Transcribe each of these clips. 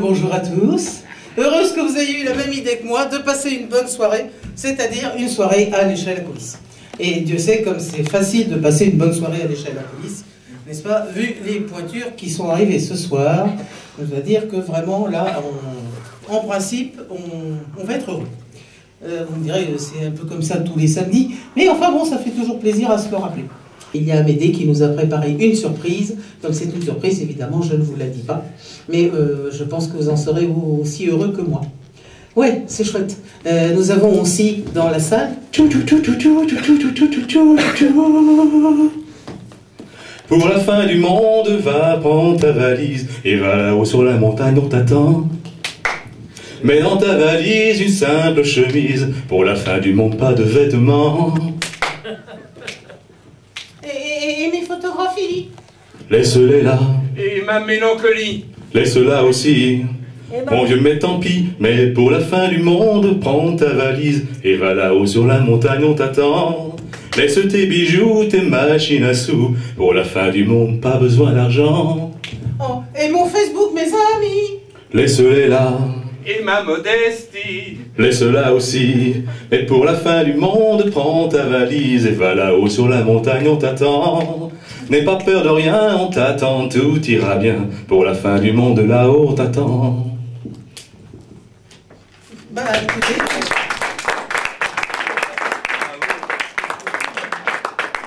Bonjour à tous, heureuse que vous ayez eu la même idée que moi de passer une bonne soirée, c'est-à-dire une soirée à l'échelle à coulisses. Et Dieu sait comme c'est facile de passer une bonne soirée à l'échelle à coulisses, n'est-ce pas, vu les pointures qui sont arrivées ce soir. Je dois dire que vraiment là, en principe, on va être heureux. Vous me direz, c'est un peu comme ça tous les samedis, mais enfin bon, ça fait toujours plaisir à se le rappeler. Il y a Amédée qui nous a préparé une surprise. Comme c'est une surprise, évidemment, je ne vous la dis pas. Mais je pense que vous en serez aussi heureux que moi. Ouais, c'est chouette. Nous avons aussi dans la salle... Pour la fin du monde, va prendre ta valise et va là-haut sur la montagne, on t'attend. Mets dans ta valise une simple chemise. Pour la fin du monde, pas de vêtements. Et mes photographies? Laisse-les là. Et ma mélancolie? Laisse-la aussi. Mon Dieu, mais tant pis, mais pour la fin du monde, prends ta valise et va là-haut sur la montagne, on t'attend. Laisse tes bijoux, tes machines à sous. Pour la fin du monde, pas besoin d'argent. Oh, et mon Facebook, mes amis? Laisse-les là. Et ma modestie? Laisse-la aussi. Et pour la fin du monde, prends ta valise et va là-haut sur la montagne, on t'attend. N'aie pas peur de rien, on t'attend, tout ira bien. Pour la fin du monde, là-haut, on t'attend. Bah, écoutez...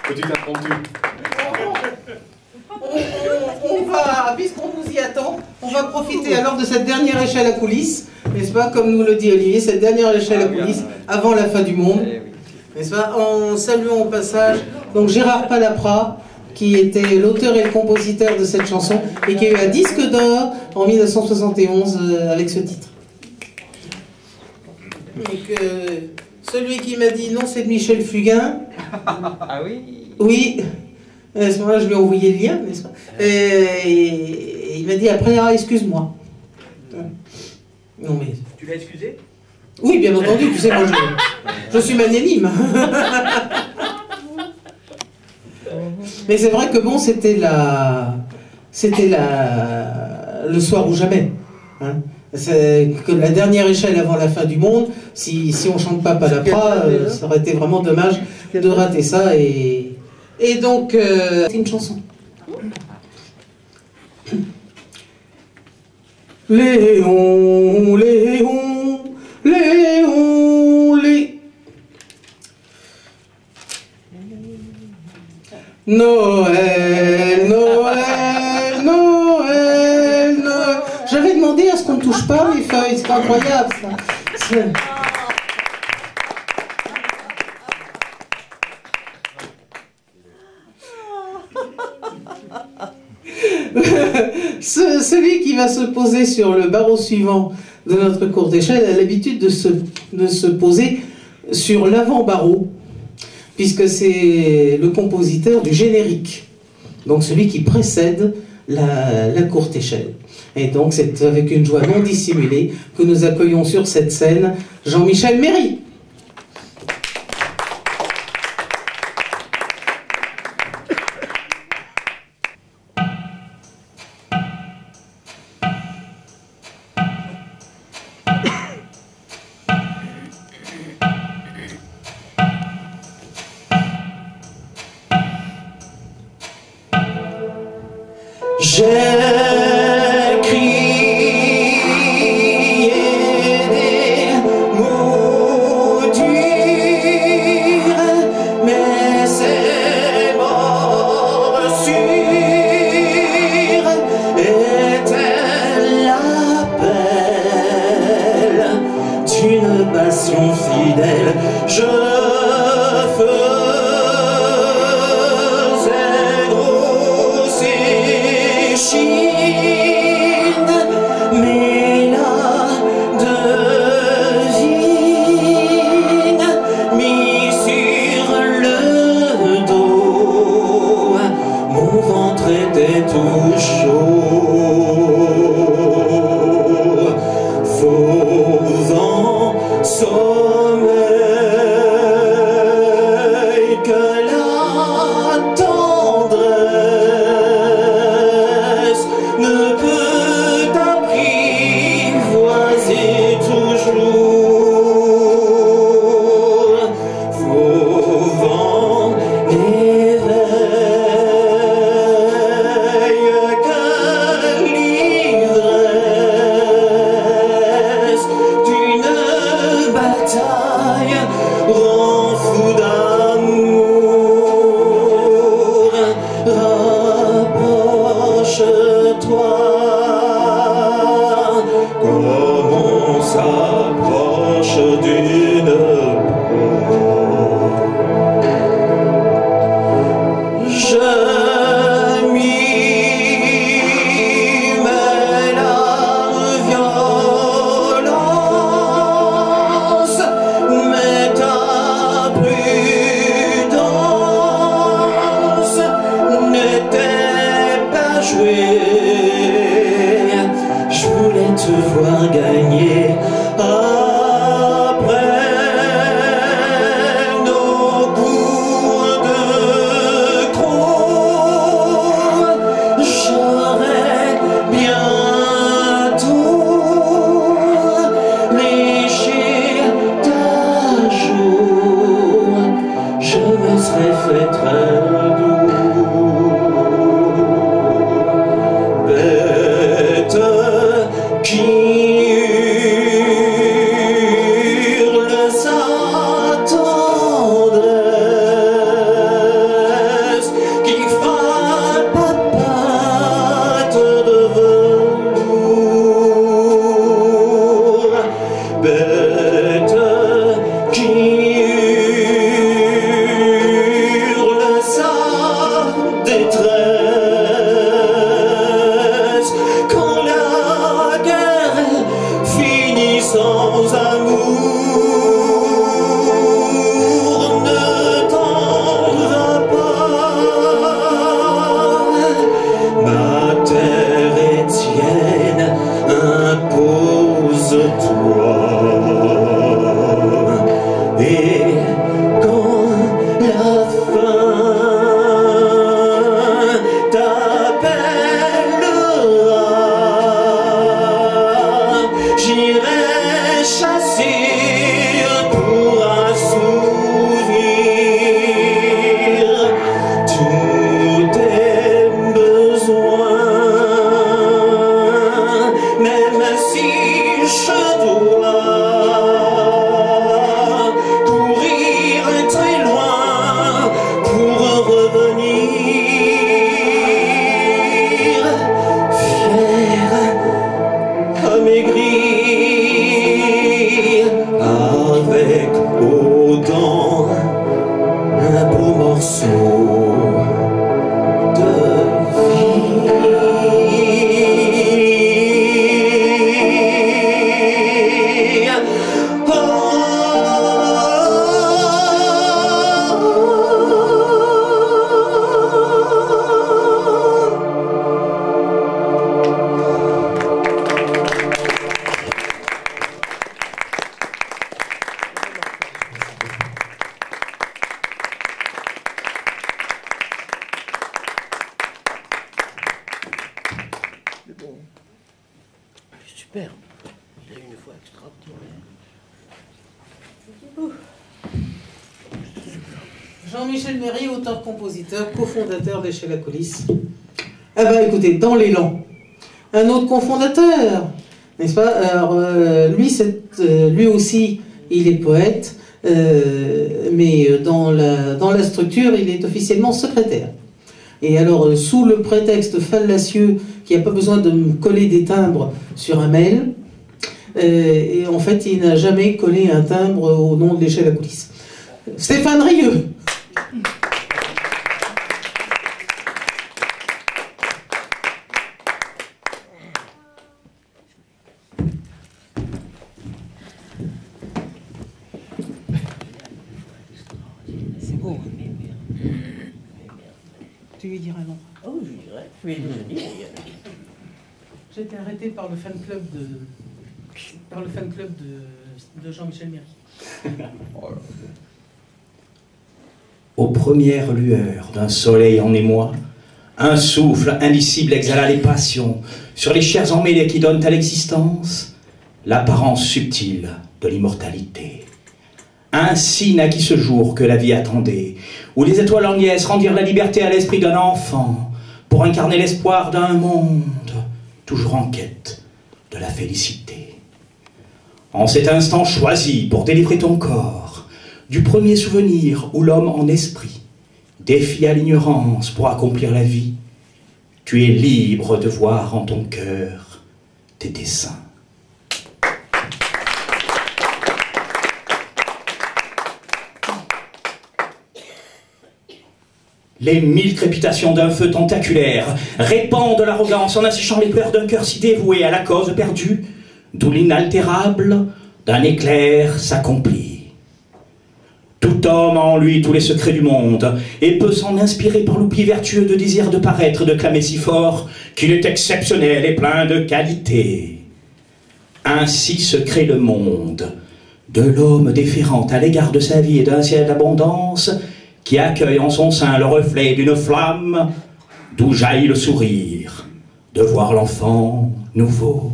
Petit impromptu. On va, puisqu'on nous y attend, on va profiter alors de cette dernière échelle à coulisses, n'est-ce pas, comme nous le dit Olivier, cette dernière échelle à coulisses avant la fin du monde, n'est-ce pas, en saluant au passage donc Gérard Palapra, qui était l'auteur et le compositeur de cette chanson et qui a eu un disque d'or en 1971 avec ce titre. Donc, celui qui m'a dit non, c'est de Michel Fugain. Ah oui? Oui. À ce moment-là, je lui ai envoyé le lien, n'est-ce pas? Et il m'a dit après, ah, excuse-moi. Non, mais... Tu l'as excusé? Oui, bien entendu, tu sais, moi, je suis magnanime. Mais c'est vrai que bon, c'était le soir ou jamais. Hein. C'est que la dernière échelle avant la fin du monde, si on chante pas Palapra, ça aurait été vraiment dommage de rater ça. Et donc, c'est une chanson. Léon, Léon, Léon, Léon. Noël, Noël, Noël, Noël. J'avais demandé à ce qu'on ne touche pas mes feuilles, c'est incroyable ça. Celui qui va se poser sur le barreau suivant de notre courte échelle a l'habitude de se poser sur l'avant-barreau, puisque c'est le compositeur du générique, donc celui qui précède la courte échelle. Et donc c'est avec une joie non dissimulée que nous accueillons sur cette scène Jean-Michel Méry. J'ai crié des mots durs, mais ces morsures étaient l'appel d'une passion fidèle. Je faisais gros rend fou d'amour. Rapproche-toi comme on s'approche d'une proie. Je m'y mets la violence, mais ta prudence n'était pas jouée. Je voulais te voir gagner après nos coups de croc. J'aurais bientôt léché ta joue. Je me serais fait très doux. Bête qui hurle sa tendresse, qui frappe à pattes de velours. Bête qui hurle sa détresse, quand la guerre finit sans amour. Ne t'en va pas, ma terre est tienne, impose-toi. Et quand la faim t'appellera, j'irai chasser pour assouvir tous tes besoins, même si je dois courir très loin pour revenir, fier, amaigri, avec aux dents un beau morceau de vie. Super. Il a une voix extraordinaire. Jean-Michel Méry, auteur-compositeur, cofondateur des Chez la Coulisse. Ah bah écoutez, dans l'élan, un autre cofondateur, n'est-ce pas? Alors, lui aussi, il est poète, mais dans la structure, il est officiellement secrétaire. Et alors, sous le prétexte fallacieux qu'il n'y a pas besoin de me coller des timbres sur un mail, et en fait, il n'a jamais collé un timbre au nom de l'échelle à coulisses. Stéphane Rieux. C'est beau. Tu lui diras non. Oh, je dirais. Oui, je dis. J'ai été arrêté par le fan club de Jean-Michel Méry. Aux premières lueurs d'un soleil en émoi, un souffle indicible exhala les passions sur les chairs emmêlées qui donnent à l'existence l'apparence subtile de l'immortalité. Ainsi naquit ce jour que la vie attendait, où les étoiles en liesse rendirent la liberté à l'esprit d'un enfant pour incarner l'espoir d'un monde toujours en quête de la félicité. En cet instant choisi pour délivrer ton corps du premier souvenir où l'homme en esprit défie à l'ignorance pour accomplir la vie, tu es libre de voir en ton cœur tes desseins. Les 1000 crépitations d'un feu tentaculaire répandent l'arrogance en asséchant les pleurs d'un cœur si dévoué à la cause perdue, d'où l'inaltérable d'un éclair s'accomplit. Tout homme a en lui tous les secrets du monde et peut s'en inspirer par l'oubli vertueux de désir de paraître, de clamer si fort qu'il est exceptionnel et plein de qualités. Ainsi se crée le monde de l'homme déférent à l'égard de sa vie et d'un ciel d'abondance qui accueille en son sein le reflet d'une flamme d'où jaillit le sourire de voir l'enfant nouveau.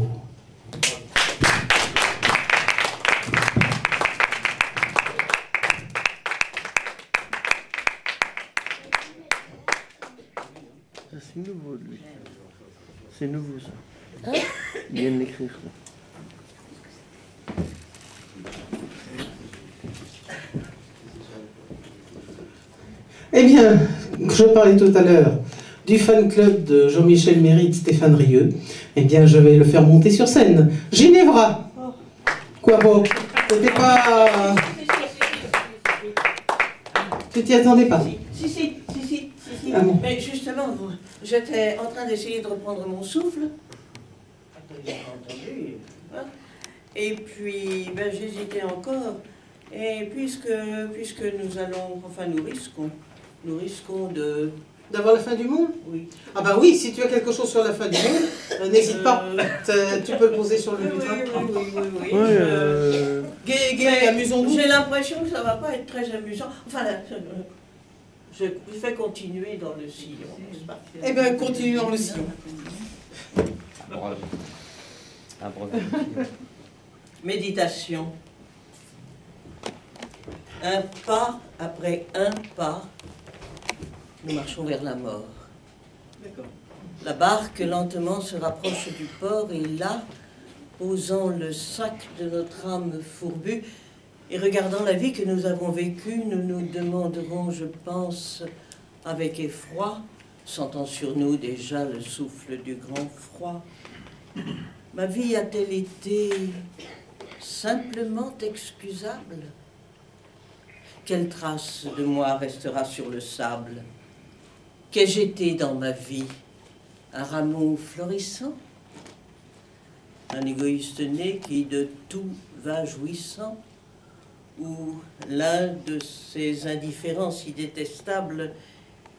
C'est nouveau, lui. C'est nouveau, ça. Il vient de l'écrire. Eh bien, je parlais tout à l'heure du fan club de Jean-Michel Mérite, Stéphane Rieu. Eh bien, je vais le faire monter sur scène. Ginevra. Quoi beau? C'était pas... Tu t'y attendais pas? Si. Ah bon. Mais justement, j'étais en train d'essayer de reprendre mon souffle. Hein? Et puis, ben, j'hésitais encore. Et puisque nous allons, enfin nous risquons de... D'avoir la fin du monde? Oui. Ah bah oui, si tu as quelque chose sur la fin du monde, n'hésite pas. Tu peux le poser sur le butin. Oui. Gai, amusons-nous. J'ai l'impression que ça va pas être très amusant. Enfin, là, je fais continuer dans le sillon, n'est-ce pas? Eh bien, continue dans le sillon. Méditation. Un pas après un pas, nous marchons vers la mort. La barque lentement se rapproche du port et là, posant le sac de notre âme fourbue et regardant la vie que nous avons vécue, nous nous demanderons, je pense, avec effroi, sentant sur nous déjà le souffle du grand froid, ma vie a-t-elle été simplement excusable? Quelle trace de moi restera sur le sable? Qu'ai-je été dans ma vie? Un rameau florissant? Un égoïste né qui de tout va jouissant? Ou l'un de ces indifférents si détestables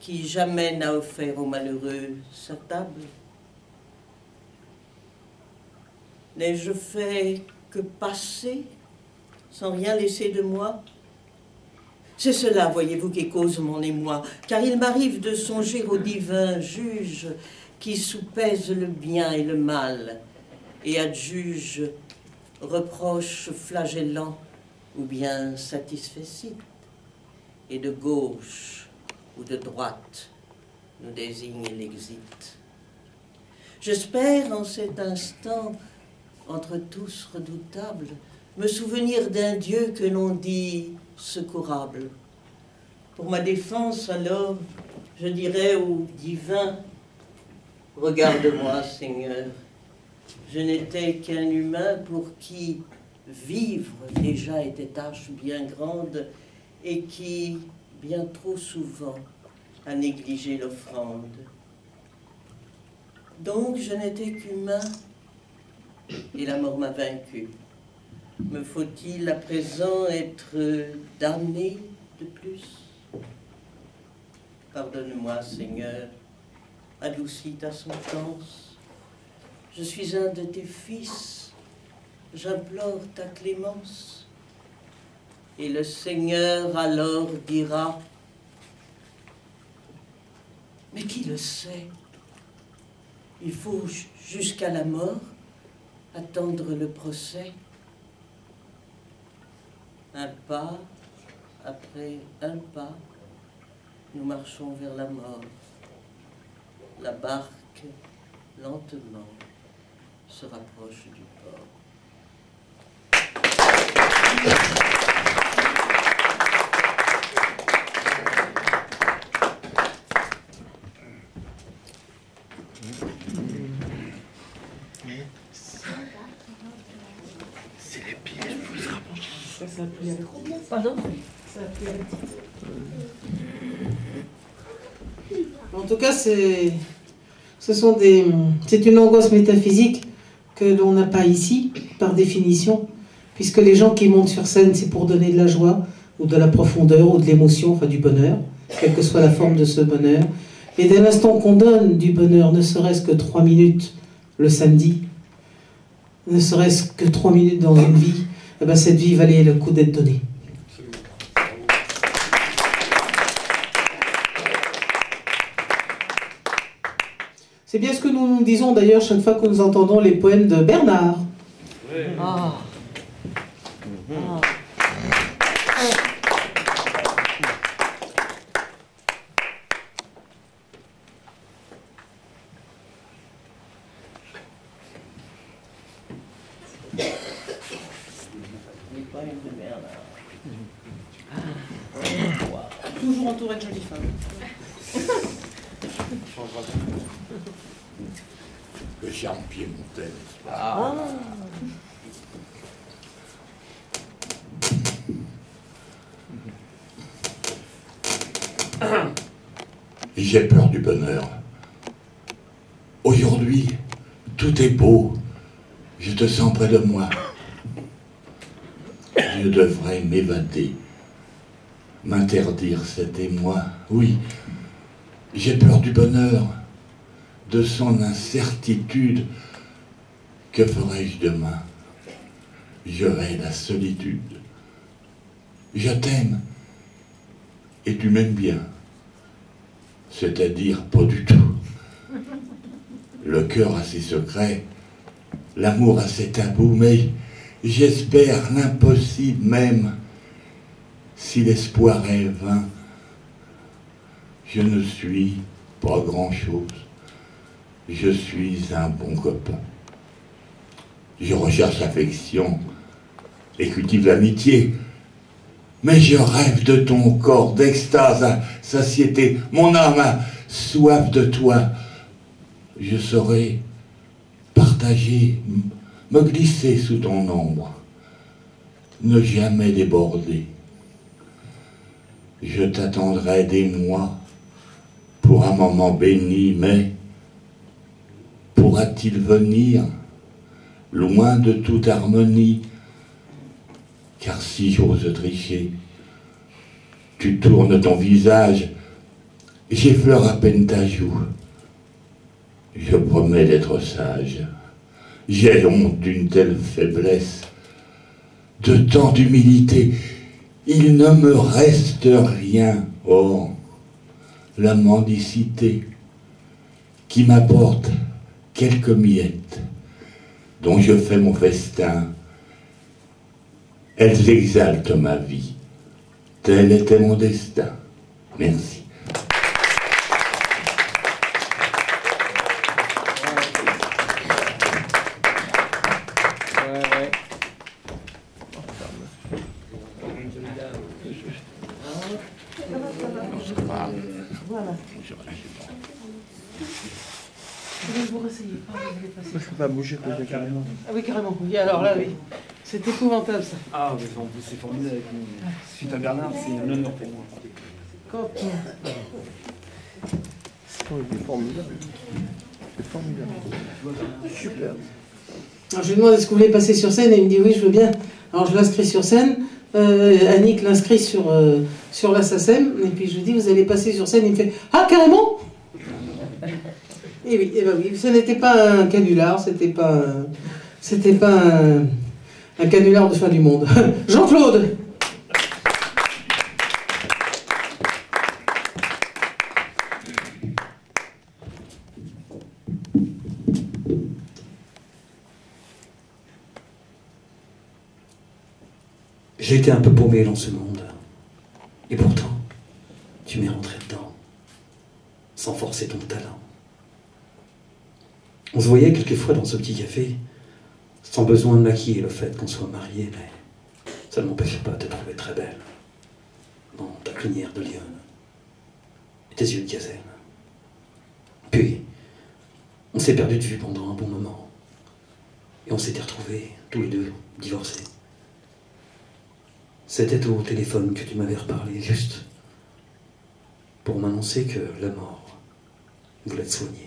qui jamais n'a offert aux malheureux sa table? N'ai-je fait que passer sans rien laisser de moi? C'est cela, voyez-vous, qui cause mon émoi, car il m'arrive de songer au divin juge qui soupèse le bien et le mal, et adjuge reproche flagellant ou bien satisfecit, et de gauche ou de droite nous désigne l'exit. J'espère en cet instant, entre tous redoutables, me souvenir d'un Dieu que l'on dit secourable. Pour ma défense, alors, je dirais au divin, regarde-moi, Seigneur, je n'étais qu'un humain pour qui vivre déjà était tâche bien grande et qui, bien trop souvent, a négligé l'offrande. Donc, je n'étais qu'humain et la mort m'a vaincu. Me faut-il à présent être damné de plus? Pardonne-moi, Seigneur, adoucis ta sentence. Je suis un de tes fils, j'implore ta clémence. Et le Seigneur alors dira, mais qui le sait? Il faut jusqu'à la mort attendre le procès. Un pas après un pas, nous marchons vers la mort. La barque, lentement, se rapproche du port. 1, Pardon? En tout cas, c'est une angoisse métaphysique que l'on n'a pas ici, par définition, puisque les gens qui montent sur scène, c'est pour donner de la joie, ou de la profondeur, ou de l'émotion, enfin du bonheur, quelle que soit la forme de ce bonheur. Et dès l'instant qu'on donne du bonheur, ne serait-ce que 3 minutes le samedi, ne serait-ce que 3 minutes dans une vie, eh ben cette vie valait le coup d'être donnée. C'est bien ce que nous disons d'ailleurs chaque fois que nous entendons les poèmes de Bernard. Oui. Ah. Ah. Toujours entouré de jolies femmes. Le charme piémontais, n'est-ce pas? Ah. J'ai peur du bonheur. Aujourd'hui, tout est beau. Je te sens près de moi. Je devrais m'évader, m'interdire cet émoi. Oui, j'ai peur du bonheur, de son incertitude. Que ferai-je demain? J'aurai la solitude. Je t'aime, et tu m'aimes bien. C'est-à-dire pas du tout. Le cœur a ses secrets, l'amour a ses tabous, mais j'espère l'impossible même, si l'espoir est vain. Je ne suis pas grand-chose, je suis un bon copain. Je recherche l'affection et cultive l'amitié, mais je rêve de ton corps, d'extase à satiété. Mon âme a soif de toi. Je saurais partager, me glisser sous ton ombre, ne jamais déborder. Je t'attendrai des mois pour un moment béni, mais pourra-t-il venir loin de toute harmonie? Car si j'ose tricher, tu tournes ton visage, j'effleure à peine ta joue. Je promets d'être sage. J'ai honte d'une telle faiblesse, de tant d'humilité. Il ne me reste rien, oh, la mendicité, qui m'apporte quelques miettes, dont je fais mon festin. Elles exaltent ma vie. Tel était mon destin. Merci. Vous réessayez pas, vous allez passer. Je peux pas bouger, carrément. Ah oui, carrément. Oui, alors là, oui. C'est épouvantable, ça. Ah, mais en plus, c'est formidable avec nous. Suite à Bernard, c'est un honneur pour moi. Quand C'est formidable. C'est formidable. Super. Alors, je lui demande est-ce que vous voulez passer sur scène et il me dit oui, je veux bien. Alors je l'inscris sur scène. Annick l'inscrit sur la SACEM. Et puis je lui dis vous allez passer sur scène. Il me fait ah, carrément. Et oui, et ben oui, ce n'était pas un canular, c'était pas un canular de fin du monde. Jean-Claude. J'ai été un peu paumé dans ce monde. Et pourtant, tu m'es rentré dedans, sans forcer ton talent. On se voyait quelquefois dans ce petit café, sans besoin de maquiller le fait qu'on soit mariés, mais ça ne m'empêchait pas de te trouver très belle. Dans ta crinière de lionne, et tes yeux de gazelle. Puis, on s'est perdu de vue pendant un bon moment. Et on s'était retrouvés, tous les deux, divorcés. C'était au téléphone que tu m'avais reparlé, juste pour m'annoncer que la mort voulait te soigner.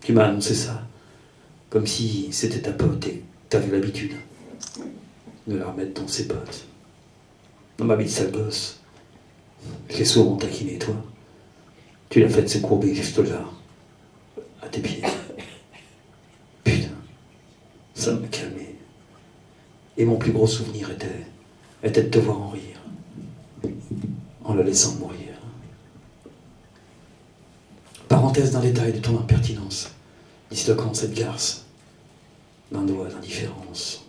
Tu m'as annoncé ça, comme si c'était ta pote et t'avais l'habitude de la remettre dans ses potes. Dans ma vie de sale gosse, je l'ai souvent taquiné, toi. Tu l'as fait se courber juste là, à tes pieds. Putain, ça m'a calmé. Et mon plus gros souvenir était de te voir en rire, en la laissant mourir. Parenthèse d'un détail de ton impertinence, disloquant cette garce d'un doigt d'indifférence.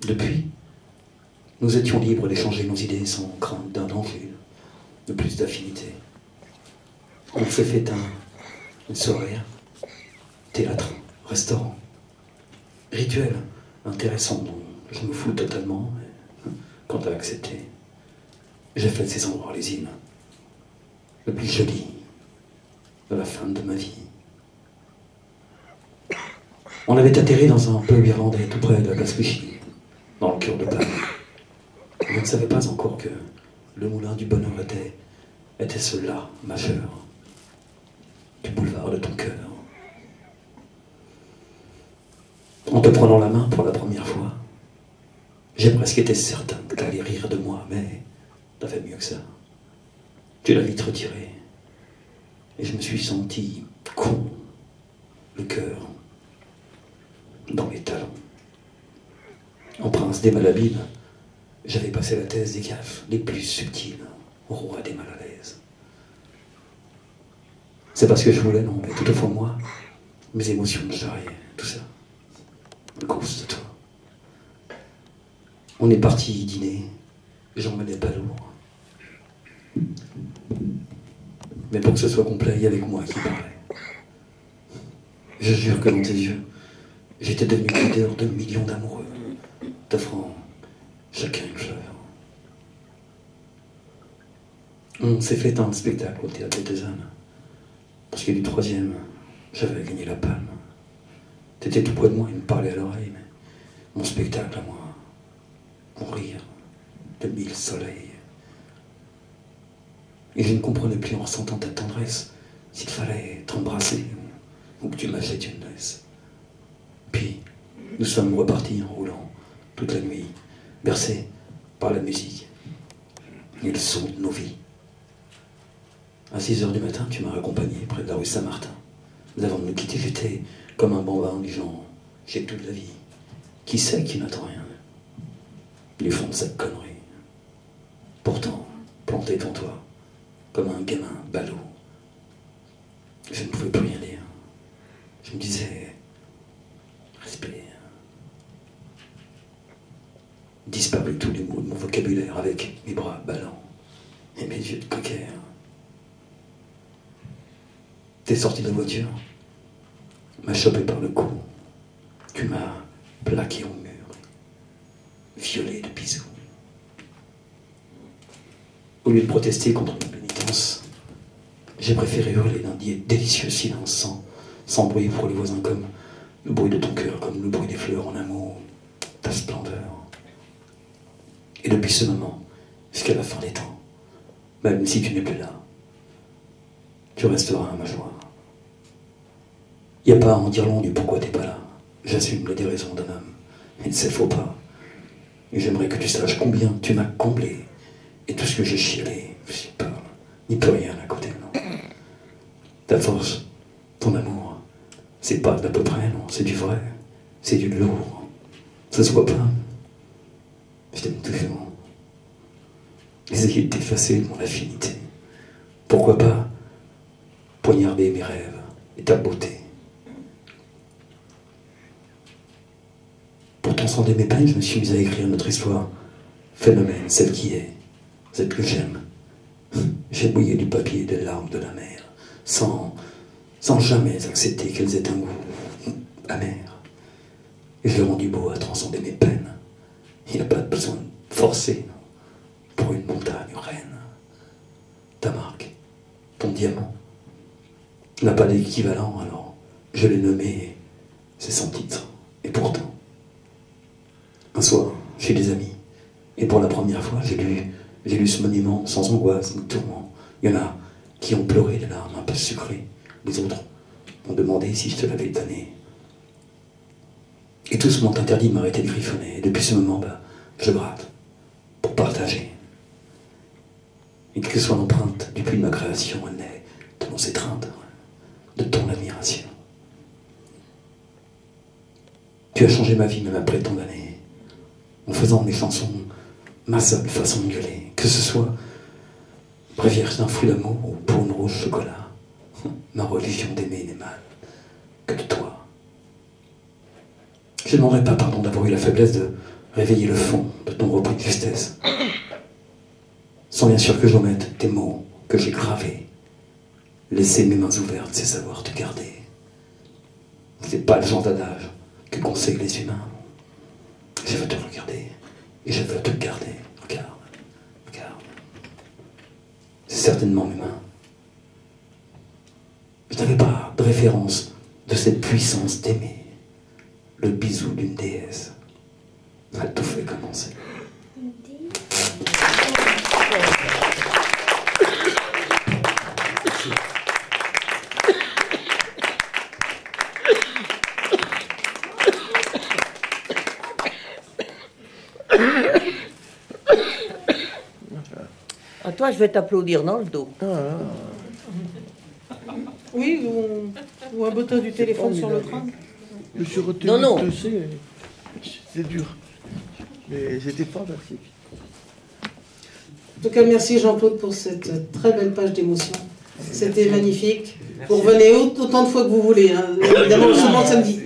Depuis, nous étions libres d'échanger nos idées sans crainte d'un danger, de plus d'affinité. On s'est fait une soirée, théâtre, restaurant, rituel intéressant dont je me fous totalement, mais quand t'as accepté, j'ai fait de ces endroits les îles, le plus joli de la fin de ma vie. On avait atterri dans un pub irlandais tout près de la place Clichy, dans le cœur de Paris. Je ne savais pas encore que le moulin du bonheur était cela, majeur, du boulevard de ton cœur. En te prenant la main pour la première fois, j'ai presque été certain que t'allais rire de moi, mais t'as fait mieux que ça. Tu l'as vite retiré. Et je me suis senti con, le cœur dans les talons. En prince des malhabiles, j'avais passé la thèse des gaffes les plus subtiles au roi des mal à l'aise. C'est parce que je voulais, non, mais tout au fond de moi, mes émotions me charriaient, tout ça, à cause de toi. On est parti dîner, j'en menais pas lourd. Mais pour que ce soit complet, il y avait que moi qui parlais. Je jure que dans tes yeux, j'étais devenu leader de millions d'amoureux, t'offrant chacun une fleur. On s'est fait un spectacle au théâtre des ânes. Parce que du troisième, j'avais gagné la palme. T'étais tout près de moi et me parlais à l'oreille, mais mon spectacle à moi, mon rire de 1000 soleils. Et je ne comprenais plus en ressentant ta tendresse s'il fallait t'embrasser ou que tu m'achètes une laisse. Puis, nous sommes repartis en roulant toute la nuit, bercés par la musique et le son de nos vies. À 6 heures du matin, tu m'as raccompagné près de la rue Saint-Martin. Mais avant de nous quitter, j'étais comme un bambin du genre, j'ai toute la vie. Qui sait qui n'attend rien? Du fond de cette connerie. Pourtant, planté devant toi, comme un gamin ballot, je ne pouvais plus rien dire. Je me disais, respire. Disparu tous les mots de mon vocabulaire avec mes bras ballants et mes yeux de cocker. T'es sorti de la voiture, m'as chopé par le cou, tu m'as plaqué au mur, violé de bisous. Au lieu de protester contre ma pénitence, j'ai préféré hurler d'un délicieux silence sans bruit pour les voisins, comme le bruit de ton cœur, comme le bruit des fleurs en amour, ta splendeur. Et depuis ce moment, jusqu'à la fin des temps, même si tu n'es plus là, tu resteras à ma joie. Il n'y a pas à en dire long du pourquoi t'es pas là. J'assume la déraison d'un homme, et c'est faux pas. Et j'aimerais que tu saches combien tu m'as comblé, et tout ce que j'ai chialé, j'y parle, n'y peut rien à côté, non. Ta force, ton amour, c'est pas de l'à peu près, non, c'est du vrai, c'est du lourd. Ça se voit pas. Je t'aime toujours. Essayer de t'effacer de mon affinité. Pourquoi pas poignarder mes rêves et ta beauté. Pour transcender mes peines, je me suis mis à écrire notre histoire. Phénomène, celle qui est, celle que j'aime. J'ai mouillé du papier et des larmes de la mer, sans jamais accepter qu'elles aient un goût amer. Et je l'ai rendu beau à transcender mes peines. Il n'y a pas besoin de forcer, non, pour une montagne reine. Ta marque, ton diamant, n'a pas d'équivalent, alors je l'ai nommé, c'est son titre. Et pourtant, un soir, chez des amis, Et pour la première fois, j'ai lu ce monument sans angoisse ni tourment. Il y en a qui ont pleuré des larmes un peu sucrées. Les autres m'ont demandé si je te l'avais donné. Et tous m'ont interdit de m'arrêter de griffonner. Et depuis ce moment, je gratte pour partager. Et quelle que soit l'empreinte du puits de ma création, elle naît de mon étreinte, de ton admiration. Tu as changé ma vie même après tant d'années, en faisant de mes chansons ma seule façon de gueuler, que ce soit Bréviaire d'un fou d'amour ou pour une rose chocolat. Ma religion d'aimer n'est mal que de toi. Je ne demanderai pas pardon d'avoir eu la faiblesse de réveiller le fond de ton repris de justesse, sans bien sûr que je remette tes mots que j'ai gravés. Laisser mes mains ouvertes, c'est savoir te garder. C'est pas le genre d'adage que conseillent les humains. Je veux te regarder et je veux te garder. Regarde, regarde. C'est certainement mes mains. Je n'avais pas de référence de cette puissance d'aimer. Le bisou d'une déesse a tout fait commencer. À toi, je vais t'applaudir dans le dos. Oui, ou un bottin du téléphone sur le crâne. Je me suis retenu Non. de tousser, c'est dur. Mais c'était fantastique. En tout cas, merci Jean-Claude pour cette très belle page d'émotion. C'était magnifique. Vous revenez autant de fois que vous voulez, hein. Évidemment, seulement samedi.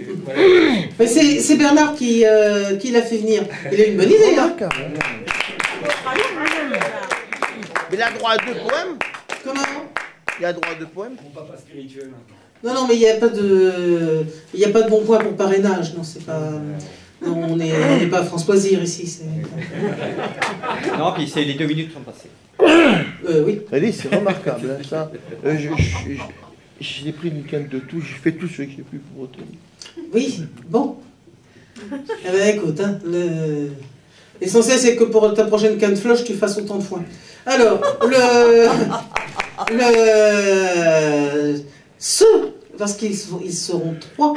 Mais c'est Bernard qui l'a fait venir. Il a une bonne idée, hein. Mais il a droit à 2 poèmes. Comment? Il a droit à 2 poèmes. Mon papa spirituel. Non, mais il n'y a pas de bon point pour parrainage. Non, c'est pas. Non, on n'est pas à France Loisir ici. Non, puis les 2 minutes sont passées. Oui. Allez, c'est remarquable, hein, ça. J'ai pris une canne de tout, j'ai fait tout ce que j'ai pu pour retenir. Oui, bon. Eh ben écoute, hein, l'essentiel c'est que pour ta prochaine canne floche, tu fasses autant de foin. Alors, parce qu'ils seront 3,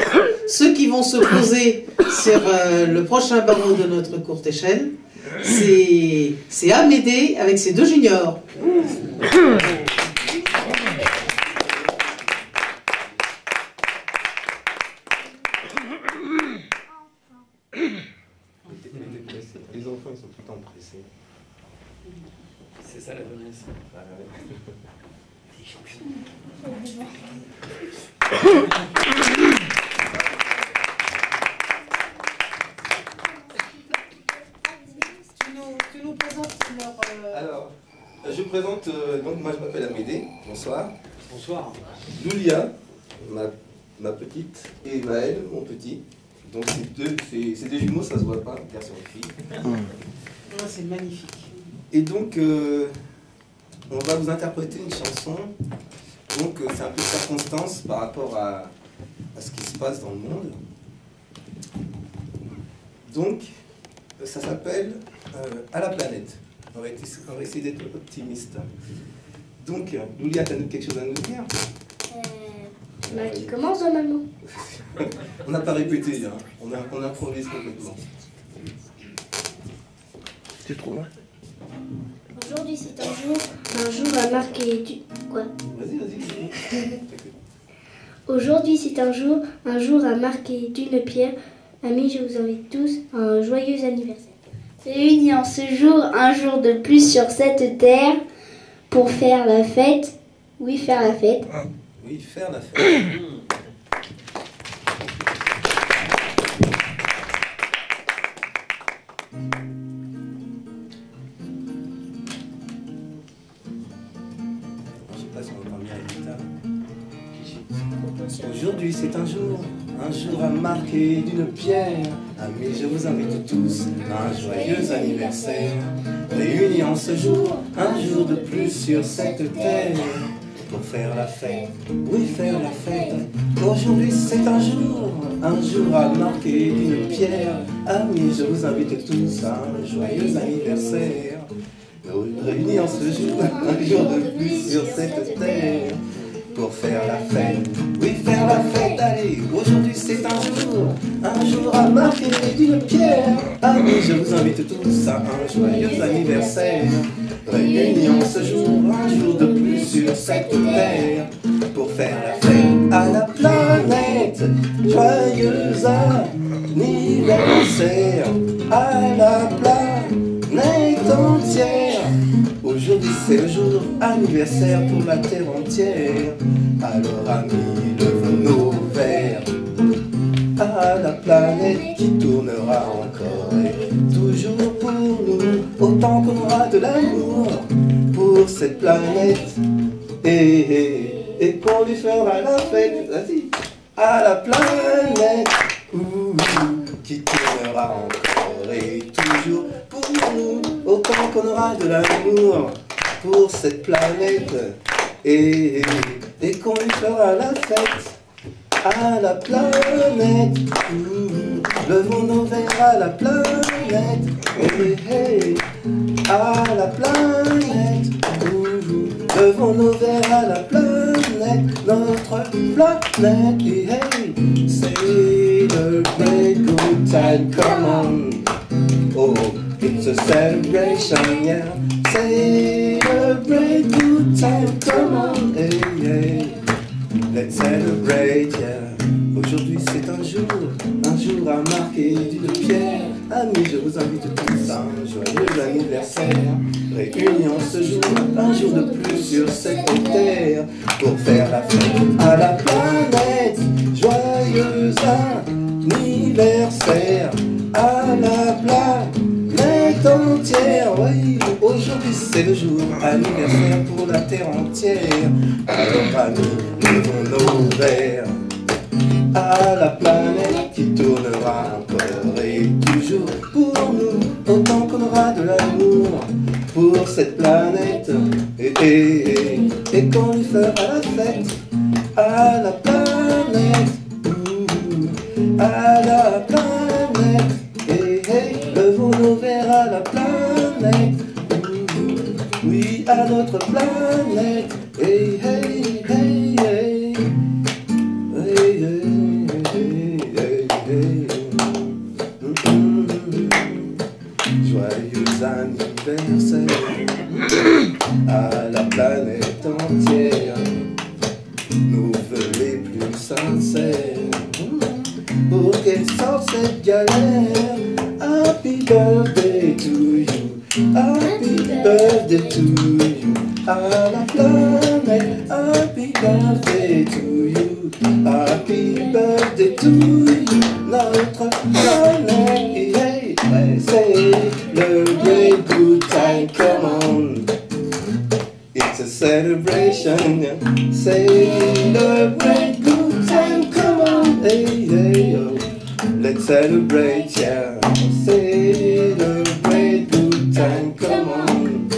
ceux qui vont se poser sur le prochain barreau de notre courte échelle, c'est Amédée avec ses 2 juniors. Les enfants, ils sont tout le temps pressés. C'est ça la jeunesse. Tu nous présentes leur... Alors, je présente, donc moi je m'appelle Amédée, bonsoir. Bonsoir. Lulia, ma petite, et Maël, mon petit. Donc c'est des jumeaux, ça se voit pas, garçon et fille. C'est magnifique. Et donc, on va vous interpréter une chanson. Donc c'est un peu de circonstance par rapport à ce qui se passe dans le monde. Donc, ça s'appelle À la planète. On va essayer d'être optimiste. Donc, Lulia, tu as quelque chose à nous dire? Qui commence normalement. On n'a pas répété, hein. On improvise complètement. C'est trop loin. Aujourd'hui c'est un jour à marquer du... Quoi? Vas-y. Aujourd'hui c'est un jour à marquer d'une pierre. Amis, je vous invite tous à un joyeux anniversaire. Réunis en ce jour, un jour de plus sur cette terre, pour faire la fête. Oui, faire la fête. Oui, faire la fête. Aujourd'hui c'est un jour à marquer d'une pierre. Amis, je vous invite tous à un joyeux anniversaire. Réunis en ce jour, un jour de plus sur cette terre, pour faire la fête, oui faire la fête. Aujourd'hui c'est un jour à marquer d'une pierre. Amis, je vous invite tous à un joyeux anniversaire. Nous réunis en ce jour, un jour de plus sur cette terre. Pour faire la fête, oui faire la fête, allez, aujourd'hui c'est un jour à marquer d'une pierre. Amis, je vous invite tous à un joyeux anniversaire. Réunis en ce jour, un jour de plus sur cette terre. Pour faire la fête à la planète, joyeux anniversaire à la planète entière. Aujourd'hui c'est le jour anniversaire pour la terre entière. Alors amis, levons nos verres à la planète qui tournera encore et toujours pour nous, autant qu'on aura de l'amour pour cette planète. Et qu'on lui fera la fête, vas-y, à la planète qui tournera encore et toujours pour nous, autant qu'on aura de l'amour pour cette planète. Et qu'on lui fera la fête à la planète. Levons nos verres à la planète. À la planète. Levons nos verres à la planète. Notre planète. Celebrate good time, come on. Oh, it's a celebration, yeah. Celebrate good time, come on. Hey. Let's celebrate, yeah. Aujourd'hui c'est un jour à marquer d'une pierre. Amis, je vous invite tous à un joyeux anniversaire. Réunis en ce jour, un jour de plus sur cette terre. Pour faire la fête à la planète. Joyeux anniversaire à la planète entière. Oui, aujourd'hui c'est le jour anniversaire pour la terre entière. Alors amis, levons nos verres à la planète qui tournera encore et toujours pour nous, autant qu'on aura de l'amour pour cette planète. Et qu'on lui fera la fête à la planète, à la planète. Levons nos verres à la planète, oui à notre planète. Joyeux anniversaire à la planète entière. Nous voeux les plus sincères pour qu'elle sorte cette galère. Happy birthday to you, happy birthday to you. À la planète, happy birthday to you, happy birthday to you. Notre planète, celebrate good time, come on. It's a celebration, celebrate good time, come on. Oh. Let's celebrate, yeah. Celebrate good time, come on.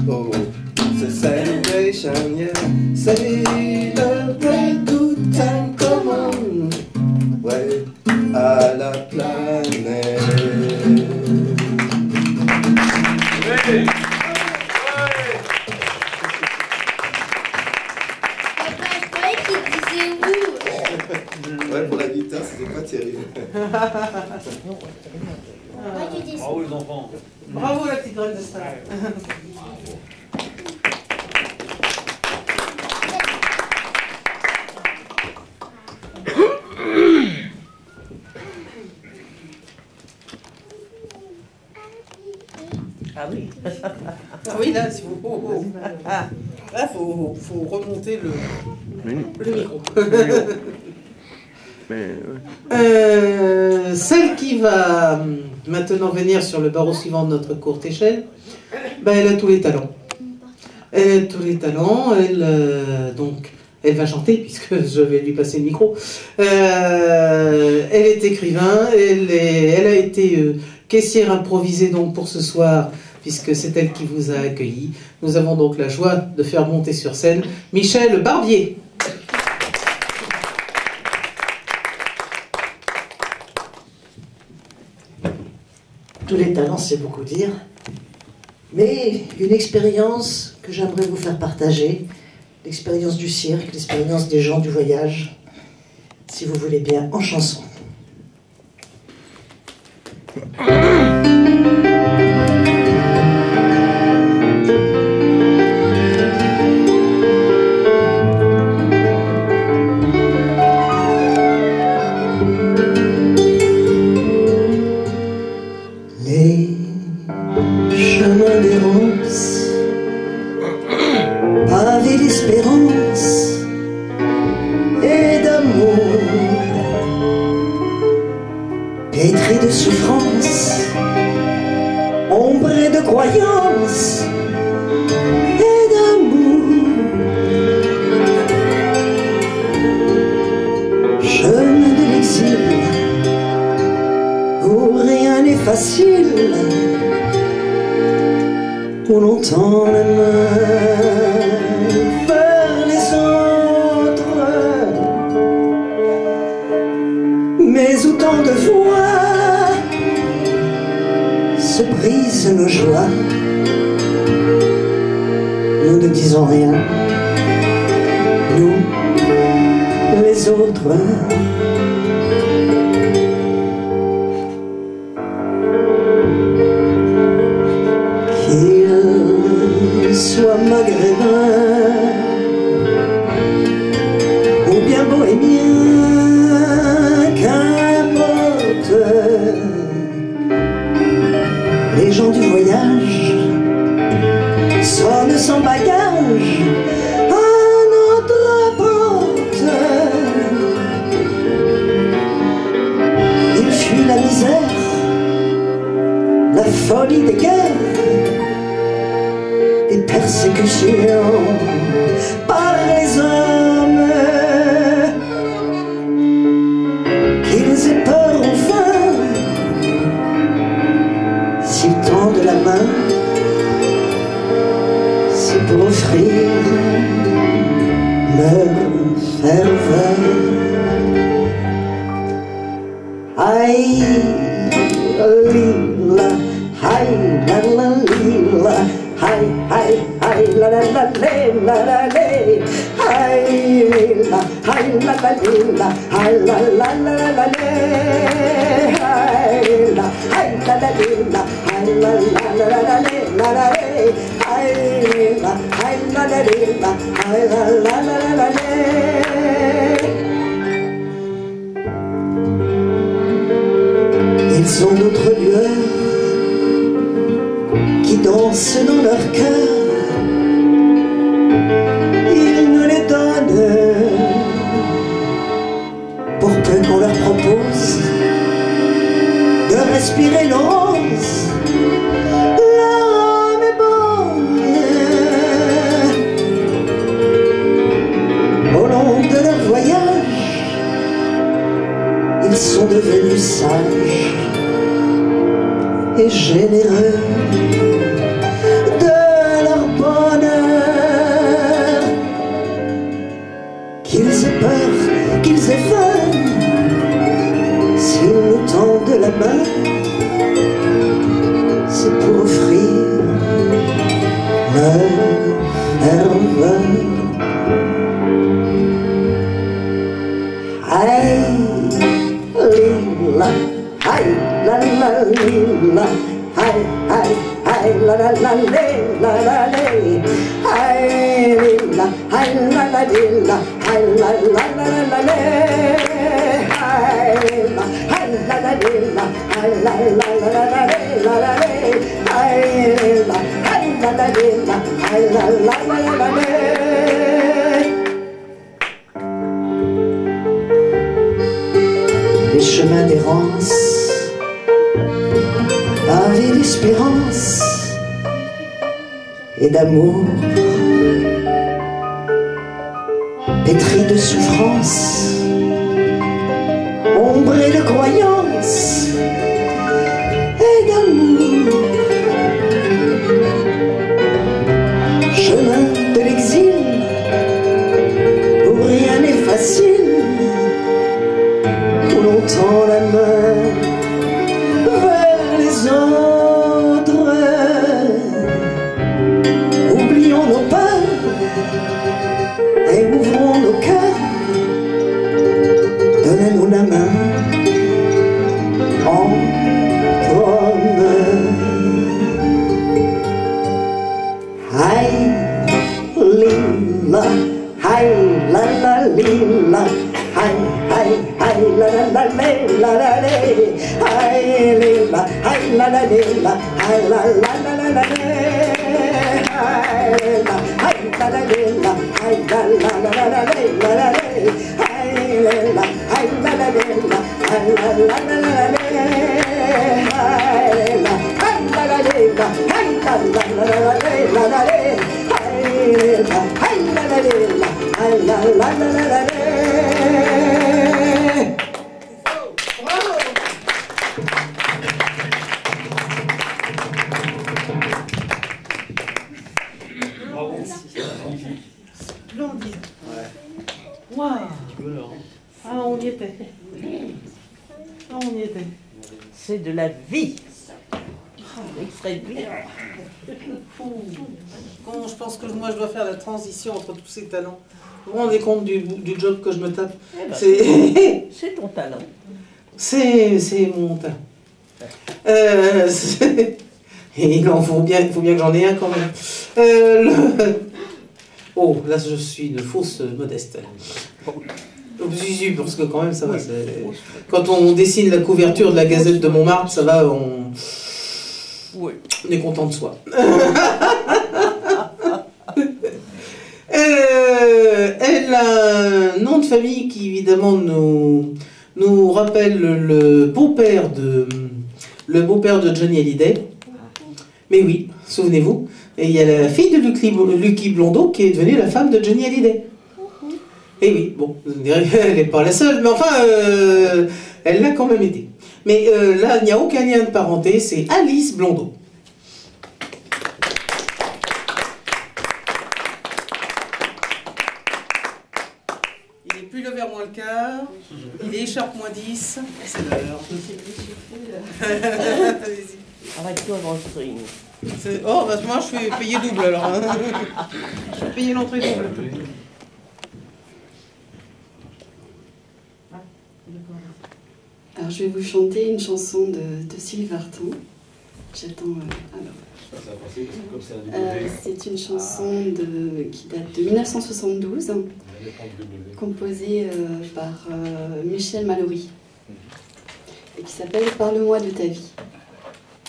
Oh, it's a celebration, yeah. Celebrate good time, come on. Ouais, à la planète. Ouais. Ouais, pour la guitare, c'était pas terrible. Bravo les enfants. Bravo la petite graine de star. Ah oui. Ah oui, là, il faut, là, faut remonter le micro. Celle qui va maintenant venir sur le barreau suivant de notre courte échelle, ben, elle a tous les talents. Elle a tous les talents, donc elle va chanter puisque je vais lui passer le micro. Elle est écrivain, elle a été caissière improvisée donc pour ce soir puisque c'est elle qui vous a accueilli. Nous avons donc la joie de faire monter sur scène Michel Barbier. Tous les talents, c'est beaucoup dire, mais une expérience que j'aimerais vous faire partager, l'expérience du cirque, l'expérience des gens du voyage, si vous voulez bien, en chanson. Où l'on tend la main vers les autres, mais où tant de fois se brisent nos joies. Nous ne disons rien, nous, les autres. Soit maghrébin ou bien bohémien, qu'importe. Les gens du voyage sonnent sans bagage à notre porte. Ils fuient la misère, la folie des guerres, des persécutions par les hommes, qu'ils aient peur enfin, s'ils tendent la main, c'est pour offrir leur ferveur. Aïe, lila, aïe, la la lila. Hi, hi, hi, la la la la la la, hi la, hi la la la, hi la la la la la, hi la, hi la la la, hi la la la la la la, hi la, hi la la la, hi la la la la la. Ils sont notre lueur qui dansent dans leur cœur. Ils nous les donnent pour peu qu'on leur propose de respirer nos roses. L'âme est bonne. Au long de leur voyage, ils sont devenus sages et généreux. Qu'ils aient faim, s'ils nous tendent la main, c'est pour offrir leur ferveur. Aïe, lila, aïe, la la lila, aïe, aïe, aïe, la la la la la la, aïe, lila, aïe, la la lila. La la la la la la, hi la, hi la la la, hi la la la la la la la, hi la, hi la la la, hi la la la la la. Les chemins d'errance, pavés d'espérance et d'amour, pétri de souffrance, ombré de croyance et d'amour. la, hi, hi, hi, la la la la la la, hi la, hi la la la, hi la la la la la, hi la, hi la la la, hi la la la la la la, hi la, hi la la la, hi la la la la la, hi la, hi la la la, hi la la la la la la, hi la la la, hi la la la la la. Splendide. Waouh. Ah, on y était. Ah, on y était. C'est de la vie. Extrait de vie. Bon, je pense que moi je dois faire la transition entre tous ces talents. Vous vous rendez compte du job que je me tape? C'est ton talent. C'est mon talent. Il faut bien que j'en ai un quand même. Oh, là je suis une fausse modeste. Si, parce que quand même ça va. Quand on dessine la couverture de la Gazette de Montmartre, ça va, on est content de soi. Elle a un nom de famille qui évidemment nous rappelle le beau-père de Johnny Hallyday. Mais oui, souvenez-vous. Et il y a la fille de Lucky Blondeau qui est devenue la femme de Johnny Hallyday. Et oui, bon, vous me direz, elle n'est pas la seule, mais enfin, elle l'a quand même été. Mais là, il n'y a aucun lien de parenté, c'est Alice Blondeau. Il est plus le vers moins le quart, il est écharpe moins 10, c'est l'heure. Allez-y. Arrête-toi dans le string. Oh, bah moi je fais payer double alors. Je vais payer l'entrée double. Alors je vais vous chanter une chanson de Sylvie Vartan. J'attends. C'est une chanson qui date de 1972, composée par Michel Mallory, et qui s'appelle « Parle-moi de ta vie ».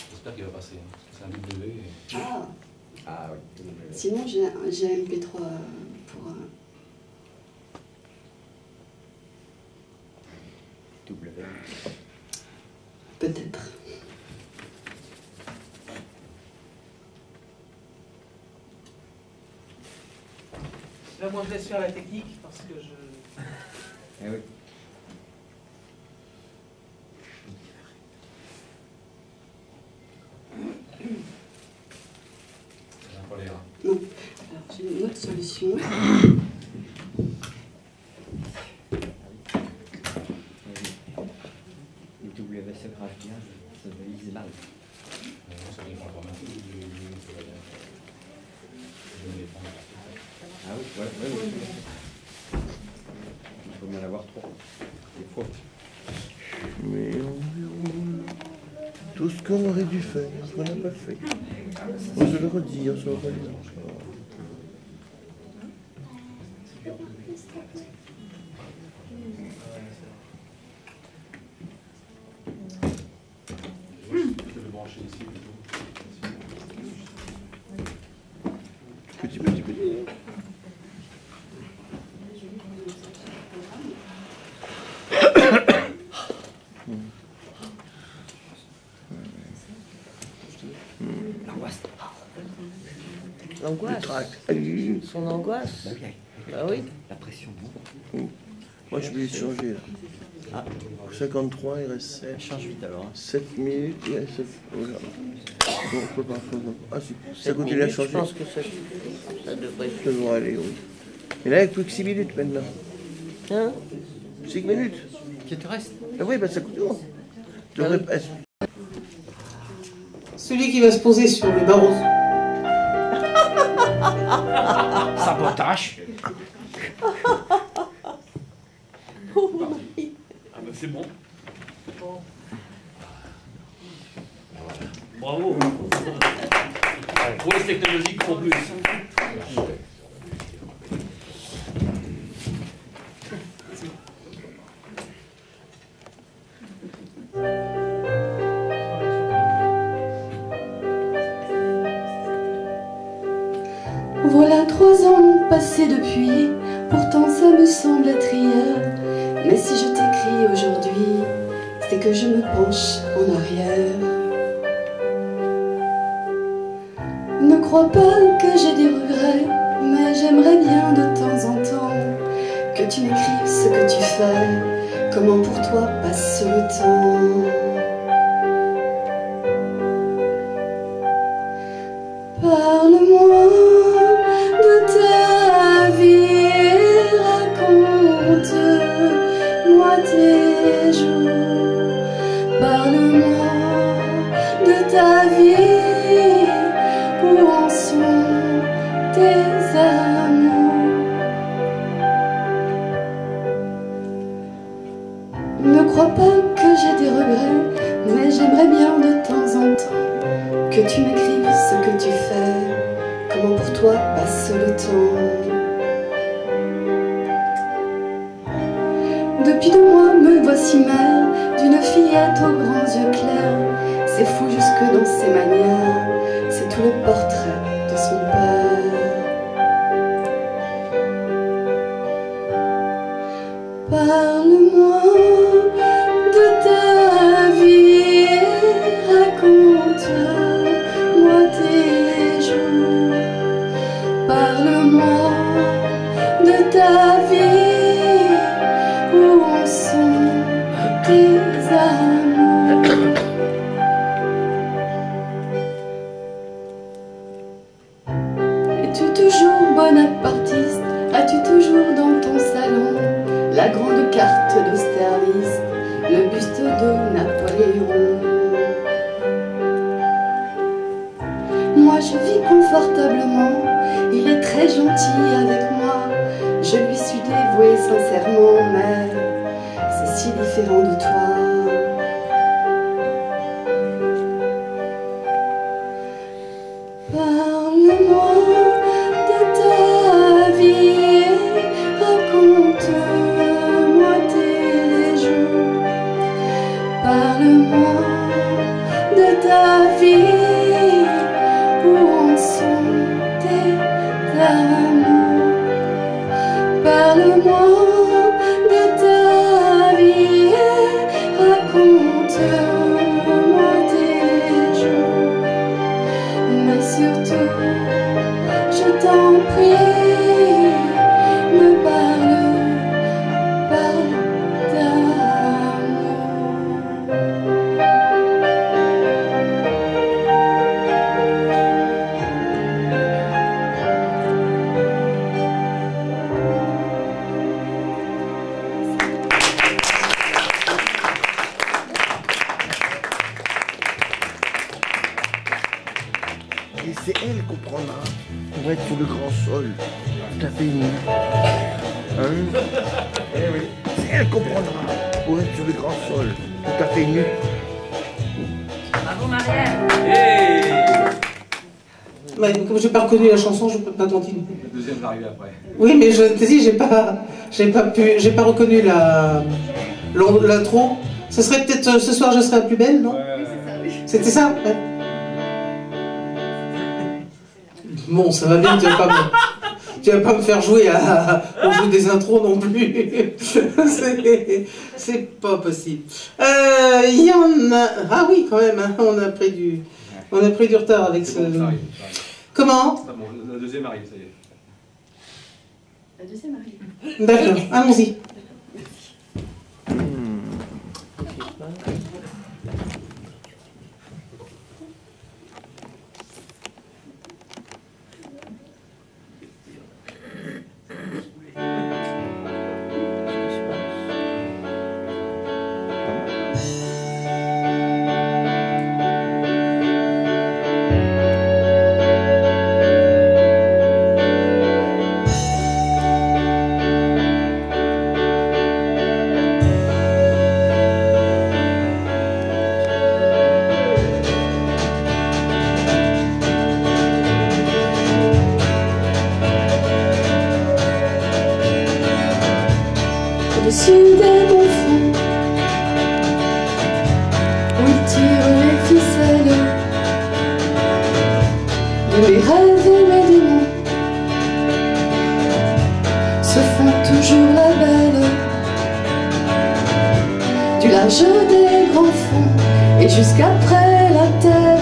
J'espère qu'il va passer, c'est un W. Ah oui. Sinon, j'ai un MP3 pour... W. Peut-être. Là, moi, je laisse faire la technique parce que je... Eh oui. Non. Alors, j'ai une autre solution. Les WS grave bien, ça valise mal. Ah oui, ouais. Il faut bien en avoir trois. Des fois. Mais tout ce qu'on aurait dû faire, on n'a pas fait. On se le redit, on se le redit. Petit. L'angoisse. Son angoisse. Bah oui. La pression. Moi je vais changer là. Ah. 53, il reste 7. Change vite alors. 7 minutes, il reste 7. Bon, on peut pas faire. Ah si, ça continue à changer. Je pense que ça devrait. Ça devrait aller, oui. Et là, il n'y a plus que 6 minutes maintenant. Hein? 6 minutes. Qui te reste? Ah oui, bah ça coûte bon. Celui qui va se poser sur le barreau. Sabotage. Ah bah c'est bon. Bravo. Prouesse technologique en plus. passé depuis, pourtant ça me semble être hier. Mais si je t'écris aujourd'hui, c'est que je me penche en arrière. Ne crois pas que j'ai des regrets, mais j'aimerais bien de temps en temps que tu m'écrives ce que tu fais, comment pour toi passe le temps. Parle-moi de ta vie et raconte-moi tes jours. Parle-moi de ta vie, où en sont tes amours. Ne crois pas que j'ai des regrets, mais j'aimerais bien de temps en temps que tu m'écrives ce que tu fais, comment pour toi passe le temps. Depuis 2 mois me voici mère d'une fillette aux grands yeux clairs. C'est fou jusque dans ses manières, c'est tout le portrait de son père. Parle-moi de ta vie et raconte-moi tes jours. Parle-moi de ta vie, où en sont tes amours. Es-tu toujours bonapartiste? As-tu toujours dans ton salon la grande carte d'Austerlitz, le buste de Napoléon? Moi je vis confortablement, il est très gentil avec moi, je lui suis dévouée sincèrement, mais c'est si différent de toi. Parle-moi de ta vie et raconte-moi tes jours. Parle-moi de ta vie, où en sont tes amours. Parle-moi de ta vie et raconte-moi tes jours. Mais surtout, je t'en prie, me parle Et c'est elle qu'on prendra pour être sur le grand sol, tout à fait nu. Hein? Eh oui. C'est elle qu'on prendra pour être sur le grand sol, tout à fait nu. Bravo Marielle. Ouais, comme j'ai pas reconnu la chanson, je peux pas continuer. Le deuxième va arriver après. Oui, mais je te dis, j'ai pas reconnu l'intro. Ce serait peut-être ce soir, je serai la plus belle, non? C'était ça, ouais. Bon, ça va bien, tu vas pas me faire jouer on joue des intros non plus. C'est pas possible. Il y en a. Ah oui, quand même, hein, on a pris du retard avec ce. Bon, ça arrive. Comment? Bon, la deuxième arrive, ça y est. La deuxième arrive. D'accord, allons-y. Au-dessus des bons fonds, où il tire les ficelles de mes rêves et mes démons. large des grands fonds et jusqu'après la terre.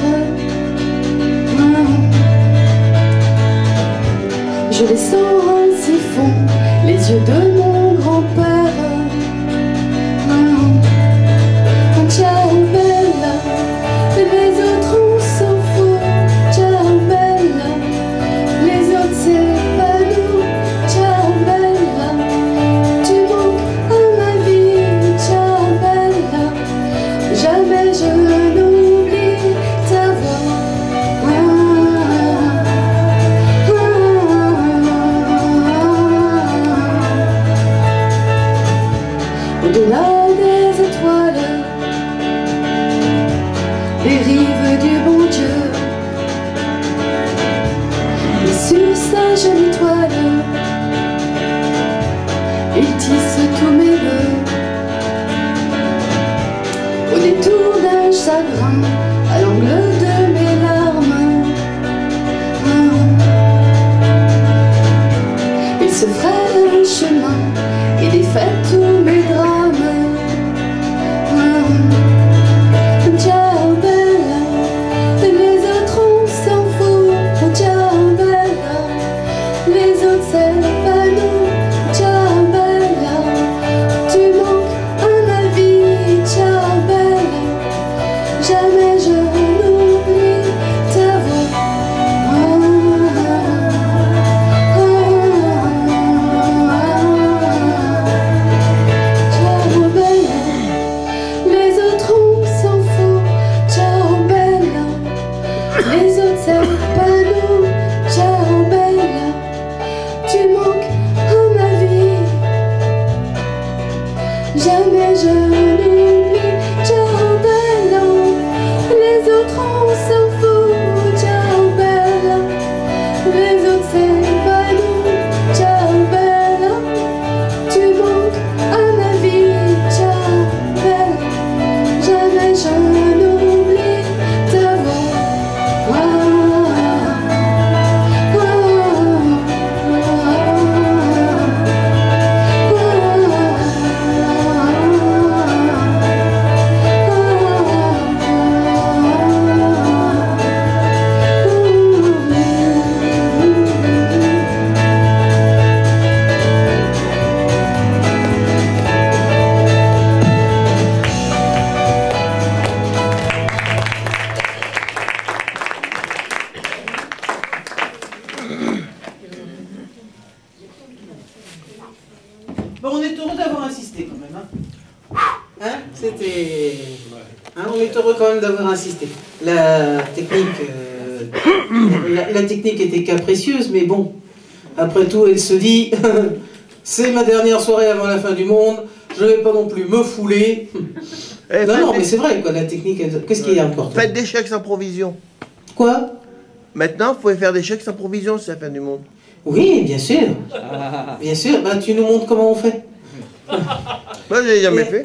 Je les sens ainsi fond les yeux de mon grand-père. Ciao bella, les autres on s'en fout. Ciao bella, les autres c'est pas nous. Ciao bella, tu manques à ma vie. Ciao bella, jamais je n'oublie ta voix. Au-delà des étoiles, les rives du bon Dieu, et sur sa jolie toile, il tisse tous mes vœux. Au détour d'un chagrin, à l'angle de mes larmes, il se ferait un chemin et défait tous mes drames. Ciao bella, les autres on s'en fout. Ciao bella, les autres c'est pas nous. Ciao bella, tu manques à ma vie. Ciao bella, jamais je n'oublie ta voix. Ciao bella, les autres on s'en fout. Ciao bella, les autres c'est pas nous. Ciao bella, tu manques à ma vie. Jamais je n'oublie. Ciao bella, les autres on s'en fout. Ciao bella, les autres c'est pas nous. Ciao bella, tu manques à ma vie. Ciao bella, jamais je n'oublie ta voix. Bon, on est heureux d'avoir insisté quand même. Hein, c'était... Hein, on est heureux quand même d'avoir insisté. La technique, la technique était capricieuse, mais bon, après tout, elle se dit, c'est ma dernière soirée avant la fin du monde, je vais pas non plus me fouler. Non, mais c'est vrai, quoi, la technique, qu'est-ce qu'il y a encore? Faites des chèques sans provision. Quoi? Maintenant, vous pouvez faire des chèques sans provision, c'est la fin du monde. Oui, bien sûr. Bien sûr, bah, tu nous montres comment on fait. Moi, je l'ai jamais fait.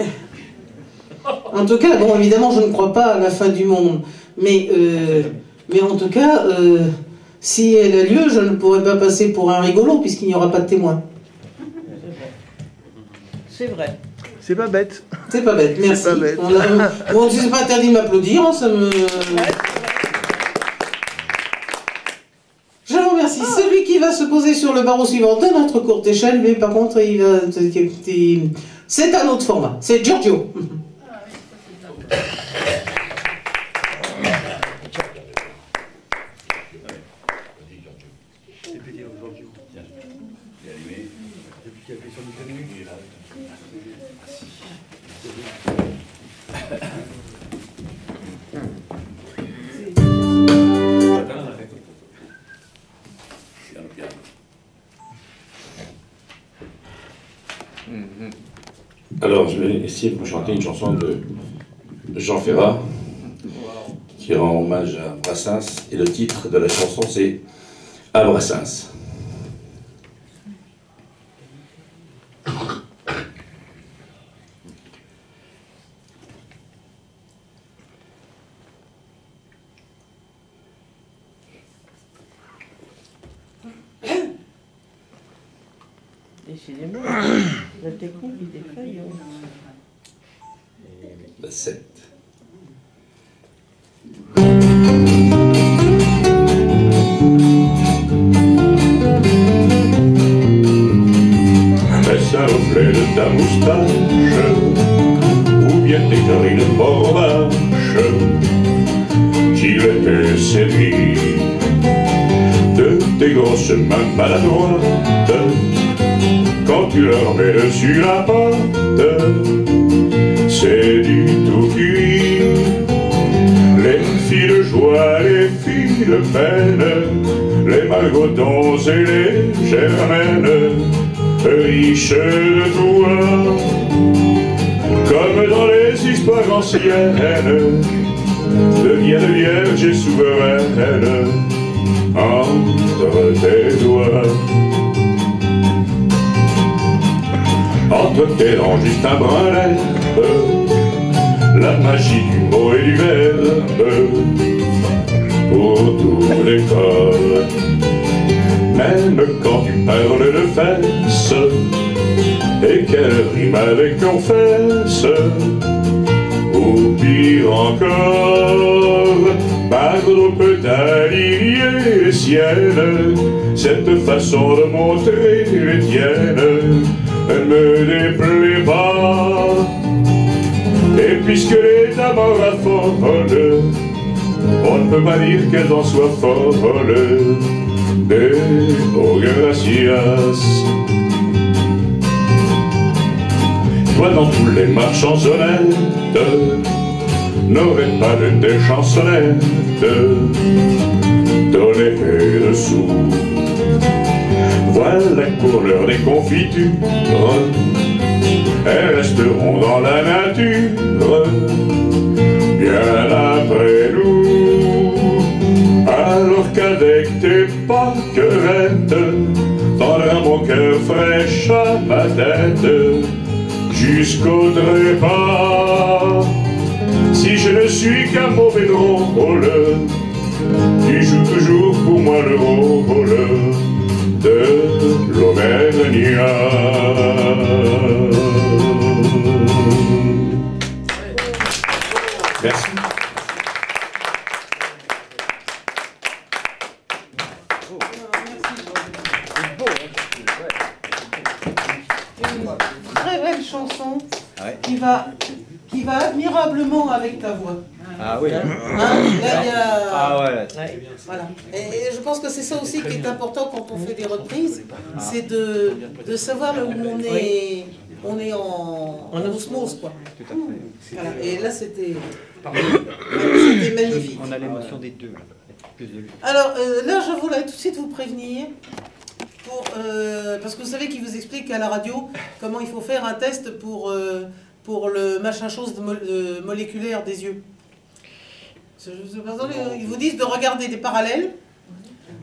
En tout cas, bon, évidemment, je ne crois pas à la fin du monde. Mais en tout cas, si elle a lieu, je ne pourrai pas passer pour un rigolo, puisqu'il n'y aura pas de témoin. C'est vrai. C'est pas bête. C'est pas bête, merci. C'est pas bête. Bon, c'est pas interdit de m'applaudir, hein, ça me... Je vous remercie. Celui qui va se poser sur le barreau suivant de notre courte échelle, mais par contre, il va... c'est un autre format. C'est Giorgio. Alors, je vais essayer de vous chanter une chanson de Jean Ferrat, qui rend hommage à Brassens, et le titre de la chanson c'est « À Brassens ». Décidément, la technique des feuilles. 7. Est-ce un reflet de ta moustache ou bien tes carrés de borbache qui les séduit de tes grosses mains maladroites quand tu leur mets dessus la pâte? C'est du tout cuit. Les filles de joie, les filles de peine, les malgodons et les germaines, riches de toi, comme dans les histoires anciennes, deviennent vierges et souveraines entre tes doigts. Entre tes dents juste un brin d'herbe, la magie du mot et du verbe pour tous les corps. Même quand tu parles de fesses et qu'elle rime avec confesse, ou pire encore, Pardon peut aligner les siennes, cette façon de montrer les tiennes, elle me déplaît pas. Et puisque les dames en raffolent, on ne peut pas dire qu'elles en soient folles. Oh gracias. Toi dans tous les marchands honnêtes n'aurais pas de tes chansonnettes donner des sous. Voilà pour l'heure des confitures, elles resteront dans la nature bien après nous. Alors qu'avec tes paquerettes tendra mon cœur fraîche à ma tête jusqu'au trépas. Si je ne suis qu'un mauvais drôle, tu joues toujours pour moi le rôle de l'Auvergnat. Merci. Une très belle chanson qui va admirablement avec ta voix. Ah oui. Hein, là, il y a... Ah ouais. Voilà. Et je pense que c'est ça aussi qui est important quand on fait des reprises, c'est de savoir là où on est en osmose, quoi. Tout à fait. Voilà. Et là, c'était magnifique. On a l'émotion des deux. Plus de lui. Alors là, je voulais tout de suite vous prévenir, parce que vous savez qu'il vous explique à la radio comment il faut faire un test pour le machin chose moléculaire des yeux. Ils vous disent de regarder des parallèles,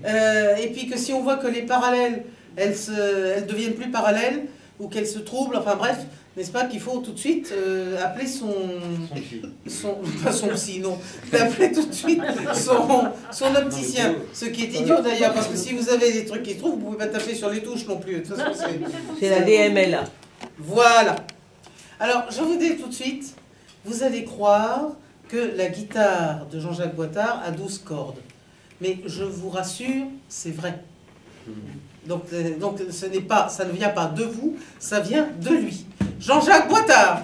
et puis que si on voit que les parallèles, elles deviennent plus parallèles, ou qu'elles se troublent, enfin bref, n'est-ce pas qu'il faut tout de suite appeler pas son psy, non, appeler tout de suite son opticien, ce qui est idiot d'ailleurs, parce que si vous avez des trucs qui se trouvent, vous ne pouvez pas taper sur les touches non plus. De toute façon, c'est la DMLA. Voilà. Alors, je vous dis tout de suite, vous allez croire que la guitare de Jean-Jacques Boitard a 12 cordes. Mais je vous rassure, c'est vrai. Donc ça ne vient pas de vous, ça vient de lui. Jean-Jacques Boitard.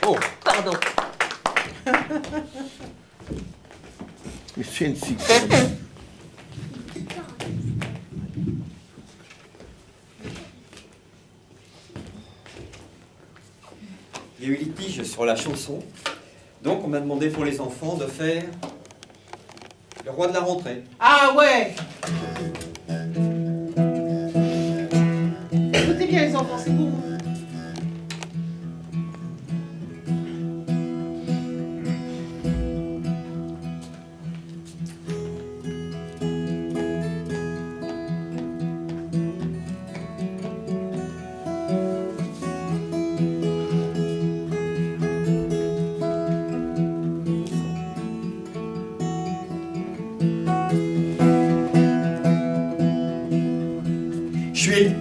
Oh, pardon. Mais c'est une six. Il y a eu litige sur la chanson, donc on m'a demandé pour les enfants de faire Le Roi de la Rentrée. Ah ouais. Écoutez bien les enfants, c'est pour vous.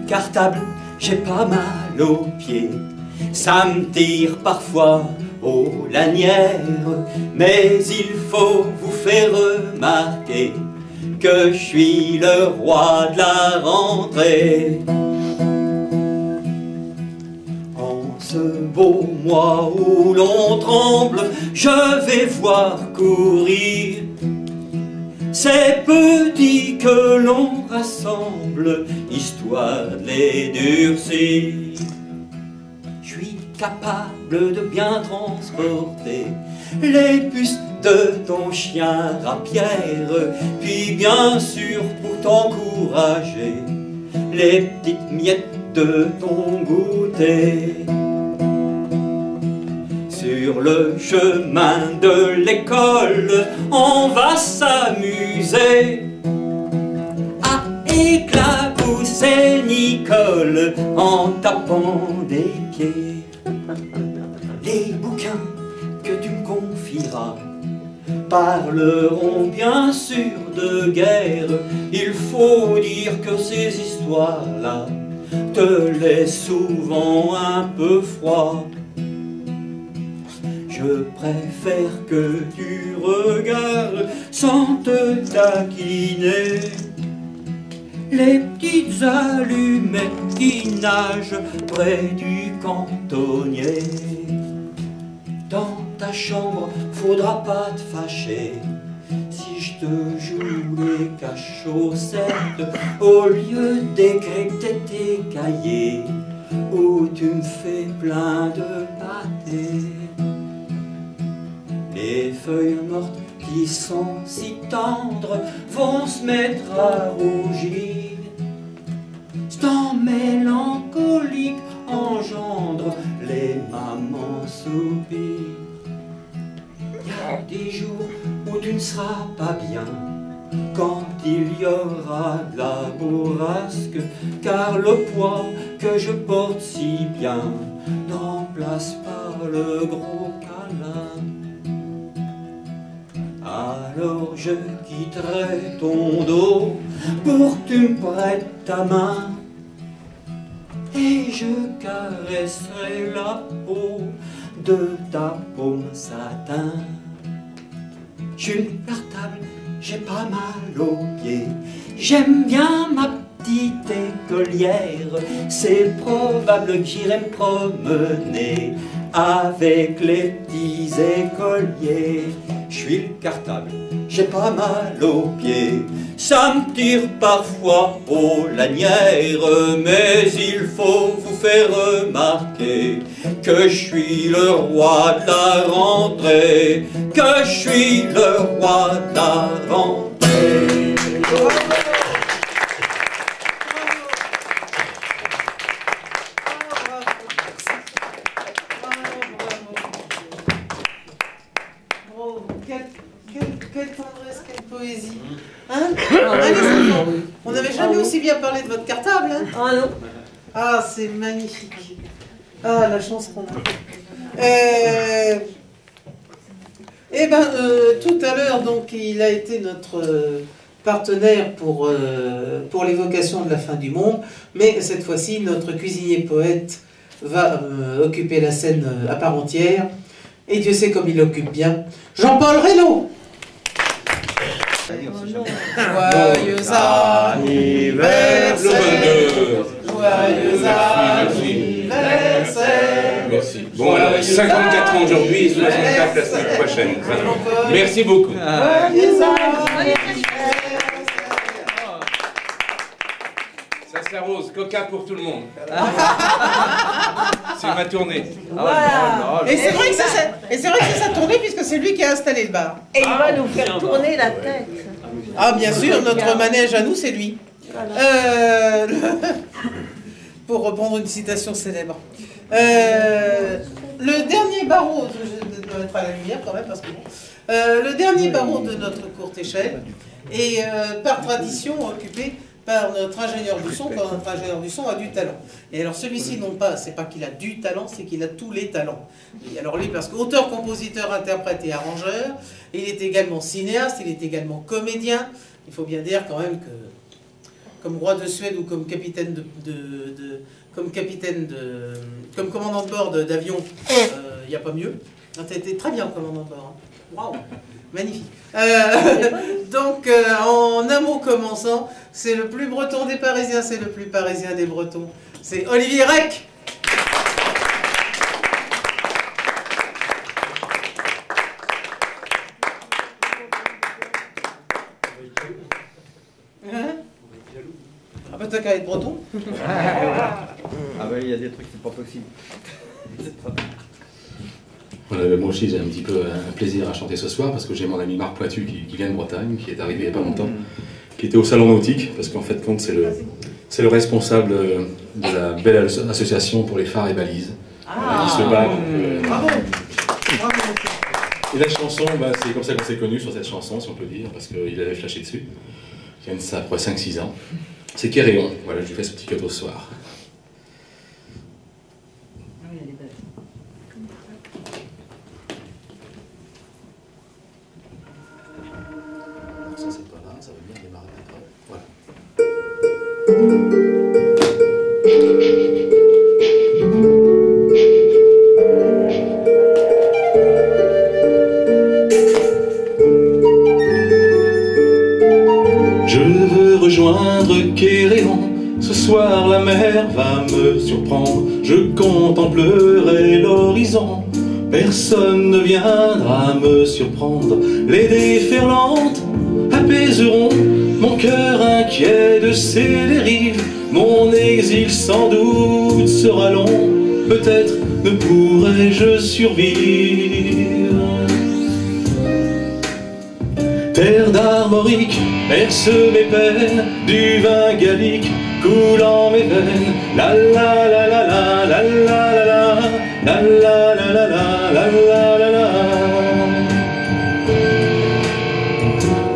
Cartable, j'ai pas mal mal aux pieds. Ça me tire parfois aux lanières, mais il faut vous faire remarquer que je suis le roi de la rentrée. En ce beau mois où l'on tremble, je vais voir courir ces petits que l'on rassemble, histoire de les durcir. Je suis capable de bien transporter les puces de ton chien rapière, puis bien sûr pour t'encourager, les petites miettes de ton goûter. Sur le chemin de l'école, on va s'amuser à éclabousser Nicole en tapant des pieds. Les bouquins que tu me confieras parleront bien sûr de guerre. Il faut dire que ces histoires-là te laissent souvent un peu froid. Je préfère que tu regardes sans te taquiner les petites allumettes qui nagent près du cantonnier. Dans ta chambre, faudra pas te fâcher si je te joue les cache-chaussettes au lieu d'écrire tes cahiers où tu me fais plein de pâté. Les feuilles mortes qui sont si tendres vont se mettre à rougir. Ce temps mélancolique engendre les mamans soupirent. Il y a des jours où tu ne seras pas bien, quand il y aura de la bourrasque, car le poids que je porte si bien n'en place pas le gros câlin. Alors je quitterai ton dos pour que tu me prêtes ta main, et je caresserai la peau de ta paume satin. Je suis cartable, j'ai pas mal aux pieds, j'aime bien ma petite écolière. C'est probable que j'irai me promener avec les petits écoliers. Je suis le cartable, j'ai pas mal aux pieds, ça me tire parfois aux lanières, mais il faut vous faire remarquer que je suis le roi de la rentrée, que je suis le roi de la rentrée. Quelle tendresse, quelle poésie. Hein? Allez, les enfants, on n'avait jamais aussi bien parlé de votre cartable. Hein? Ah non. Ah, c'est magnifique. Ah, la chance qu'on a. Eh ben, tout à l'heure, donc, il a été notre partenaire pour l'évocation de la fin du monde, mais cette fois-ci, notre cuisinier poète va occuper la scène à part entière, et Dieu sait comme il l'occupe bien. Jean-Paul Reynaud. Joyeux anniversaire. Joyeux anniversaire. Merci. Bon, alors, 54 ans aujourd'hui et 64 la semaine prochaine. Merci beaucoup. Joyeux anniversaire. Ça s'arrose, coca pour tout le monde. C'est ma tournée. Voilà. Et c'est vrai que c'est sa tournée puisque c'est lui qui a installé le bar. Et il va nous faire tourner la tête. Ah bien sûr, notre manège à nous, c'est lui. Pour reprendre une citation célèbre. Le dernier barreau, je dois mettre à la lumière quand même parce que bon. Le dernier barreau de notre courte échelle est par tradition occupé par notre ingénieur du son, quand notre ingénieur du son a du talent. Et alors celui-ci, non pas, c'est pas qu'il a du talent, c'est qu'il a tous les talents. Et alors lui, parce qu'auteur, compositeur, interprète et arrangeur, il est également cinéaste, il est également comédien. Il faut bien dire quand même que comme roi de Suède ou comme capitaine comme commandant de bord d'avion, il n'y a pas mieux. Tu étais très bien commandant de bord. Hein. Waouh, magnifique. Donc, en un mot commençant, c'est le plus breton des Parisiens, c'est le plus parisien des Bretons. C'est Olivier Rec. Ah bah t'as qu'à être breton. Ah bah il y a des trucs, c'est pas possible. Moi aussi j'ai un petit peu un plaisir à chanter ce soir parce que j'ai mon ami Marc Pointu qui vient de Bretagne, qui est arrivé il n'y a pas longtemps, qui était au salon nautique, parce qu'en fait compte c'est le responsable de la belle association pour les phares et balises. Il se bat. Bravo. Et la chanson, bah, c'est comme ça qu'on s'est connu sur cette chanson, si on peut dire, parce qu'il avait flashé dessus. Il y a ça après 5-6 ans. C'est Kéréon. Voilà, je lui fais ce petit cadeau ce soir. Ça c'est pas là, ça va bien démarrer après. Voilà. Rejoindre Kéréon, ce soir la mer va me surprendre. Je contemplerai l'horizon, personne ne viendra me surprendre. Les déferlantes apaiseront mon cœur inquiet de ces dérives. Mon exil sans doute sera long, peut-être ne pourrai-je survivre. Terre d'Armorique berce mes peines, du vin gallique coulant mes veines. La la la la la la la la la la la la la la la la la.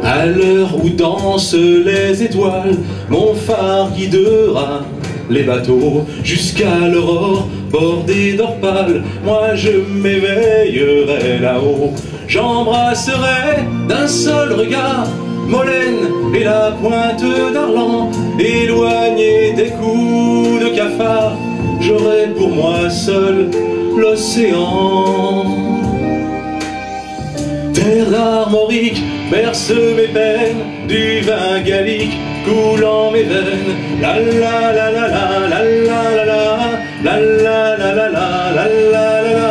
À l'heure où dansent les étoiles, mon phare guidera les bateaux jusqu'à l'aurore bordée d'or pâle. Moi je m'éveillerai là-haut, j'embrasserai d'un seul regard Molène et la pointe d'Arlan. Éloigné des coups de cafard, j'aurai pour moi seul l'océan. Terre d'Armorique berce mes peines, du vin gallique coulant mes veines. La la la la la la la la la la la la la la la la la.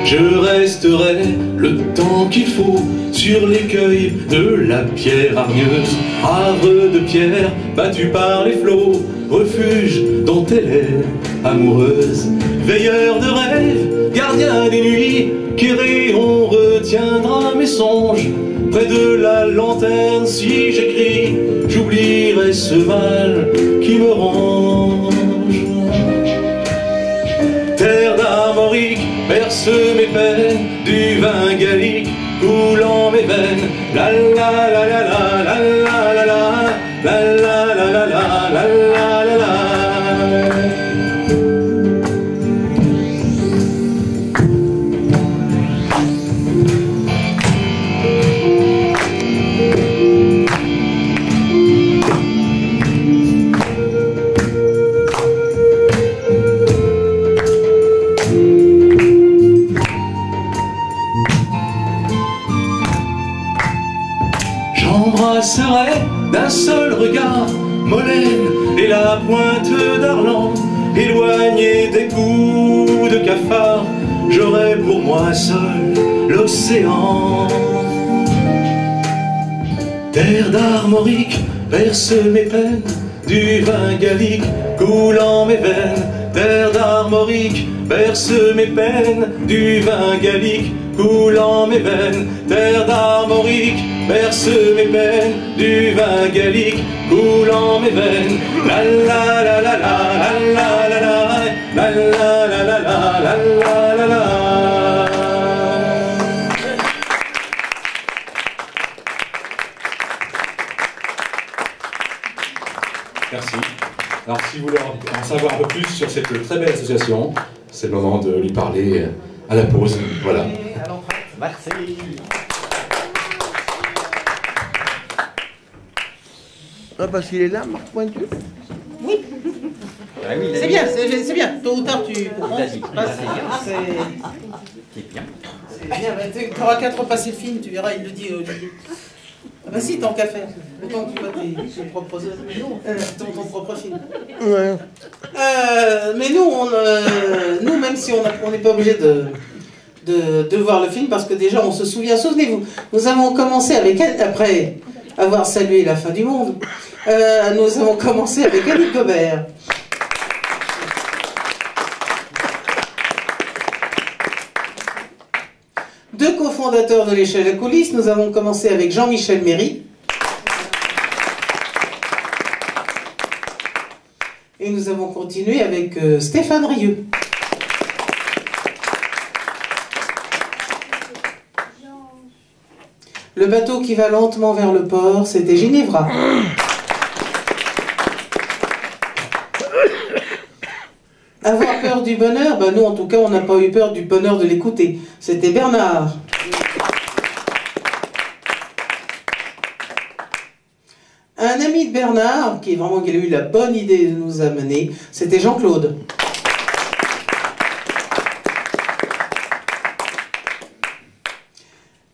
Je resterai le temps qu'il faut sur l'écueil de la pierre hargneuse, havre de pierre battu par les flots, refuge dont elle est amoureuse. Veilleur de rêve, gardien des nuits, Kéréon retiendra mes songes. Près de la lanterne, si j'écris, j'oublierai ce mal qui me ronge. Terre d'Armorique berce mes peines, du vin gallique coulant mes veines. La la la la la la la la la la la la la la la la la. J'embrasserai d'un seul regard Molène et la pointe d'Arlan. Éloigné des coups de cafard, j'aurai pour moi seul l'océan. Terre d'Armorique berce mes peines, du vin gallique coulant mes veines. Terre d'Armorique berce mes peines, du vin gallique coulant mes veines. Terre d'Armorique berce mes peines, du vin gallique coulant mes veines. La la la la la la la la la la la la la la la la. Merci. Alors si vous voulez en savoir un peu plus sur cette très belle association, c'est le moment de lui parler à la pause. Voilà. Merci. Ah, parce qu'il est là, Marc Pointu? Oui. Ah oui, C'est bien, c'est bien. Tôt ou tard, tu comprends. C'est bien. C'est bien, tu auras qu'à te repasser le film, tu verras, il le dit Olivier. Ah bah si, tant qu'à faire. Autant que tu vois tes propres ton propre film. Ouais. Mais nous, même si on n'est pas obligé de voir le film, parce que déjà on se souvient, souvenez-vous, nous avons commencé avec elle, après avoir salué la fin du monde, nous avons commencé avec Annie Gobert. Deux cofondateurs de l'échelle à coulisses, nous avons commencé avec Jean-Michel Méry. Et nous avons continué avec Stéphane Rieu. Le bateau qui va lentement vers le port, c'était Ginevra. Avoir peur du bonheur, ben nous en tout cas on n'a pas eu peur du bonheur de l'écouter. C'était Bernard. Un ami de Bernard, qui a eu la bonne idée de nous amener, c'était Jean-Claude.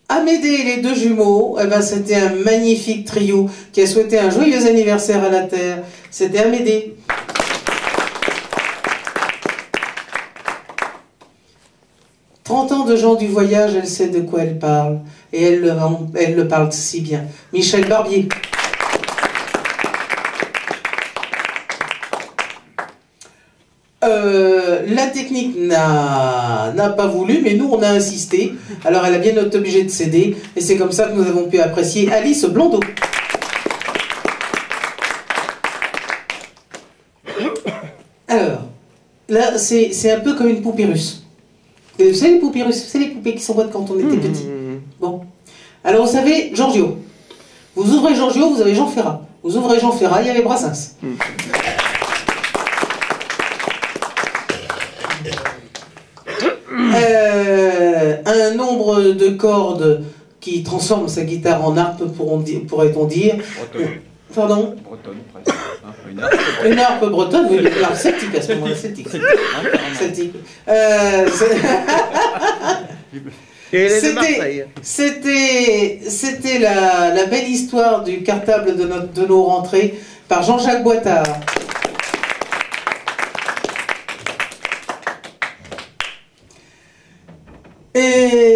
Amédée et les deux jumeaux, eh ben, c'était un magnifique trio qui a souhaité un joyeux anniversaire à la Terre. C'était Amédée. « 30 ans de gens du voyage, elle sait de quoi elle parle. Et elle le parle si bien. » Michel Barbier. La technique n'a pas voulu, mais nous on a insisté. Alors elle a bien été obligée de céder, et c'est comme ça que nous avons pu apprécier Alice Blondeau. Alors, là c'est un peu comme une poupée russe. Vous savez les poupées russes, c'est les poupées qui s'envoient quand on était petit. Bon. Alors vous savez, Giorgio. Vous ouvrez Giorgio, vous avez Jean Ferrat. Vous ouvrez Jean Ferrat, il y a les Brassens. Un nombre de cordes qui transforme sa guitare en harpe, pourrait-on dire. Bretonne. Pardon? Bretonne, presque. Une harpe bretonne, oui, une harpe celtique à ce moment-là, celtique. Celtique. C'était la belle histoire du cartable de nos rentrées par Jean-Jacques Boitard. Et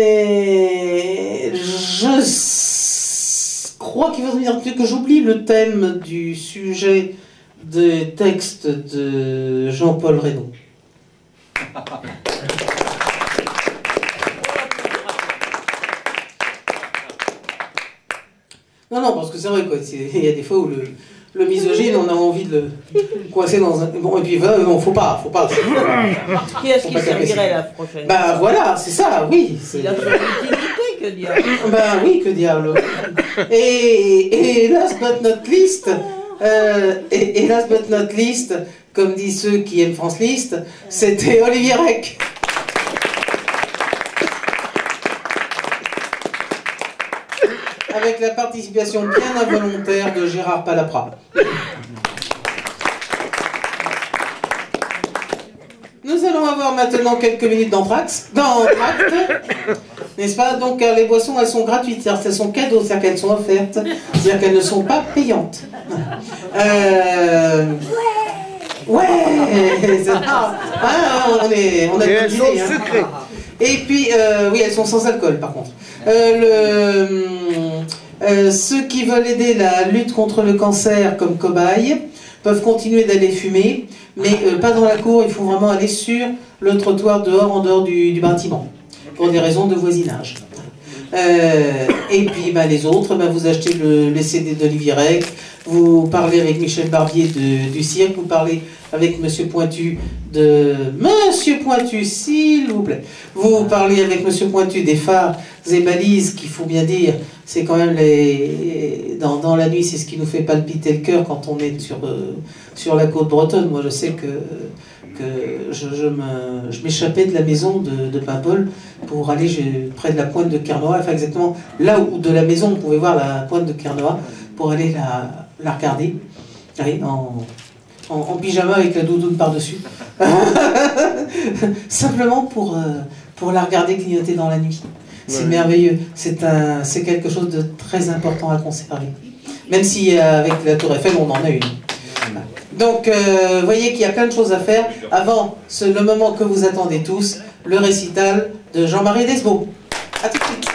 je crois qu'il va venir que j'oublie le thème du sujet des textes de Jean-Paul Reynaud. Non, parce que c'est vrai, quoi. Il y a des fois où le misogyne, on a envie de le coincer dans un... Bon, et puis, non, faut pas. Qui est-ce qui servirait la prochaine fois? Bah voilà, c'est ça, oui. Il a son utilité, que diable. Bah oui, que diable. Et last but not least, comme disent ceux qui aiment France List, c'était Olivier Rec. Avec la participation bien involontaire de Gérard Palapra. Nous allons avoir maintenant quelques minutes d'entracte, n'est-ce pas? Donc les boissons, elles sont gratuites, c'est-à-dire qu'elles sont cadeaux, c'est-à-dire qu'elles sont offertes, c'est-à-dire qu'elles ne sont pas payantes. Ouais. On a et elles sont sucrées. Et puis, oui, elles sont sans alcool, par contre. Ceux qui veulent aider la lutte contre le cancer comme cobayes peuvent continuer d'aller fumer, mais pas dans la cour, il faut vraiment aller sur le trottoir dehors, en dehors du bâtiment, pour des raisons de voisinage. Et puis les autres, vous achetez les CD d'Olivier Rec, vous parlez avec Michel Barbier du cirque, vous parlez avec Monsieur Pointu s'il vous plaît. Vous parlez avec Monsieur Pointu des phares et balises, qu'il faut bien dire, c'est quand même dans la nuit, c'est ce qui nous fait palpiter le cœur quand on est sur la côte bretonne. Moi, je sais que je m'échappais de la maison de Paimpol pour aller près de la pointe de Kernoa, enfin exactement là où de la maison on pouvait voir la pointe de Kernoa, pour aller la regarder, oui, en pyjama avec la doudoune par-dessus, simplement pour la regarder clignoter dans la nuit. C'est merveilleux, c'est quelque chose de très important à conserver. Même si avec la Tour Eiffel, on en a une. Donc, vous voyez qu'il y a plein de choses à faire avant le moment que vous attendez tous, le récital de Jean-Marie Desbos. À tout de suite.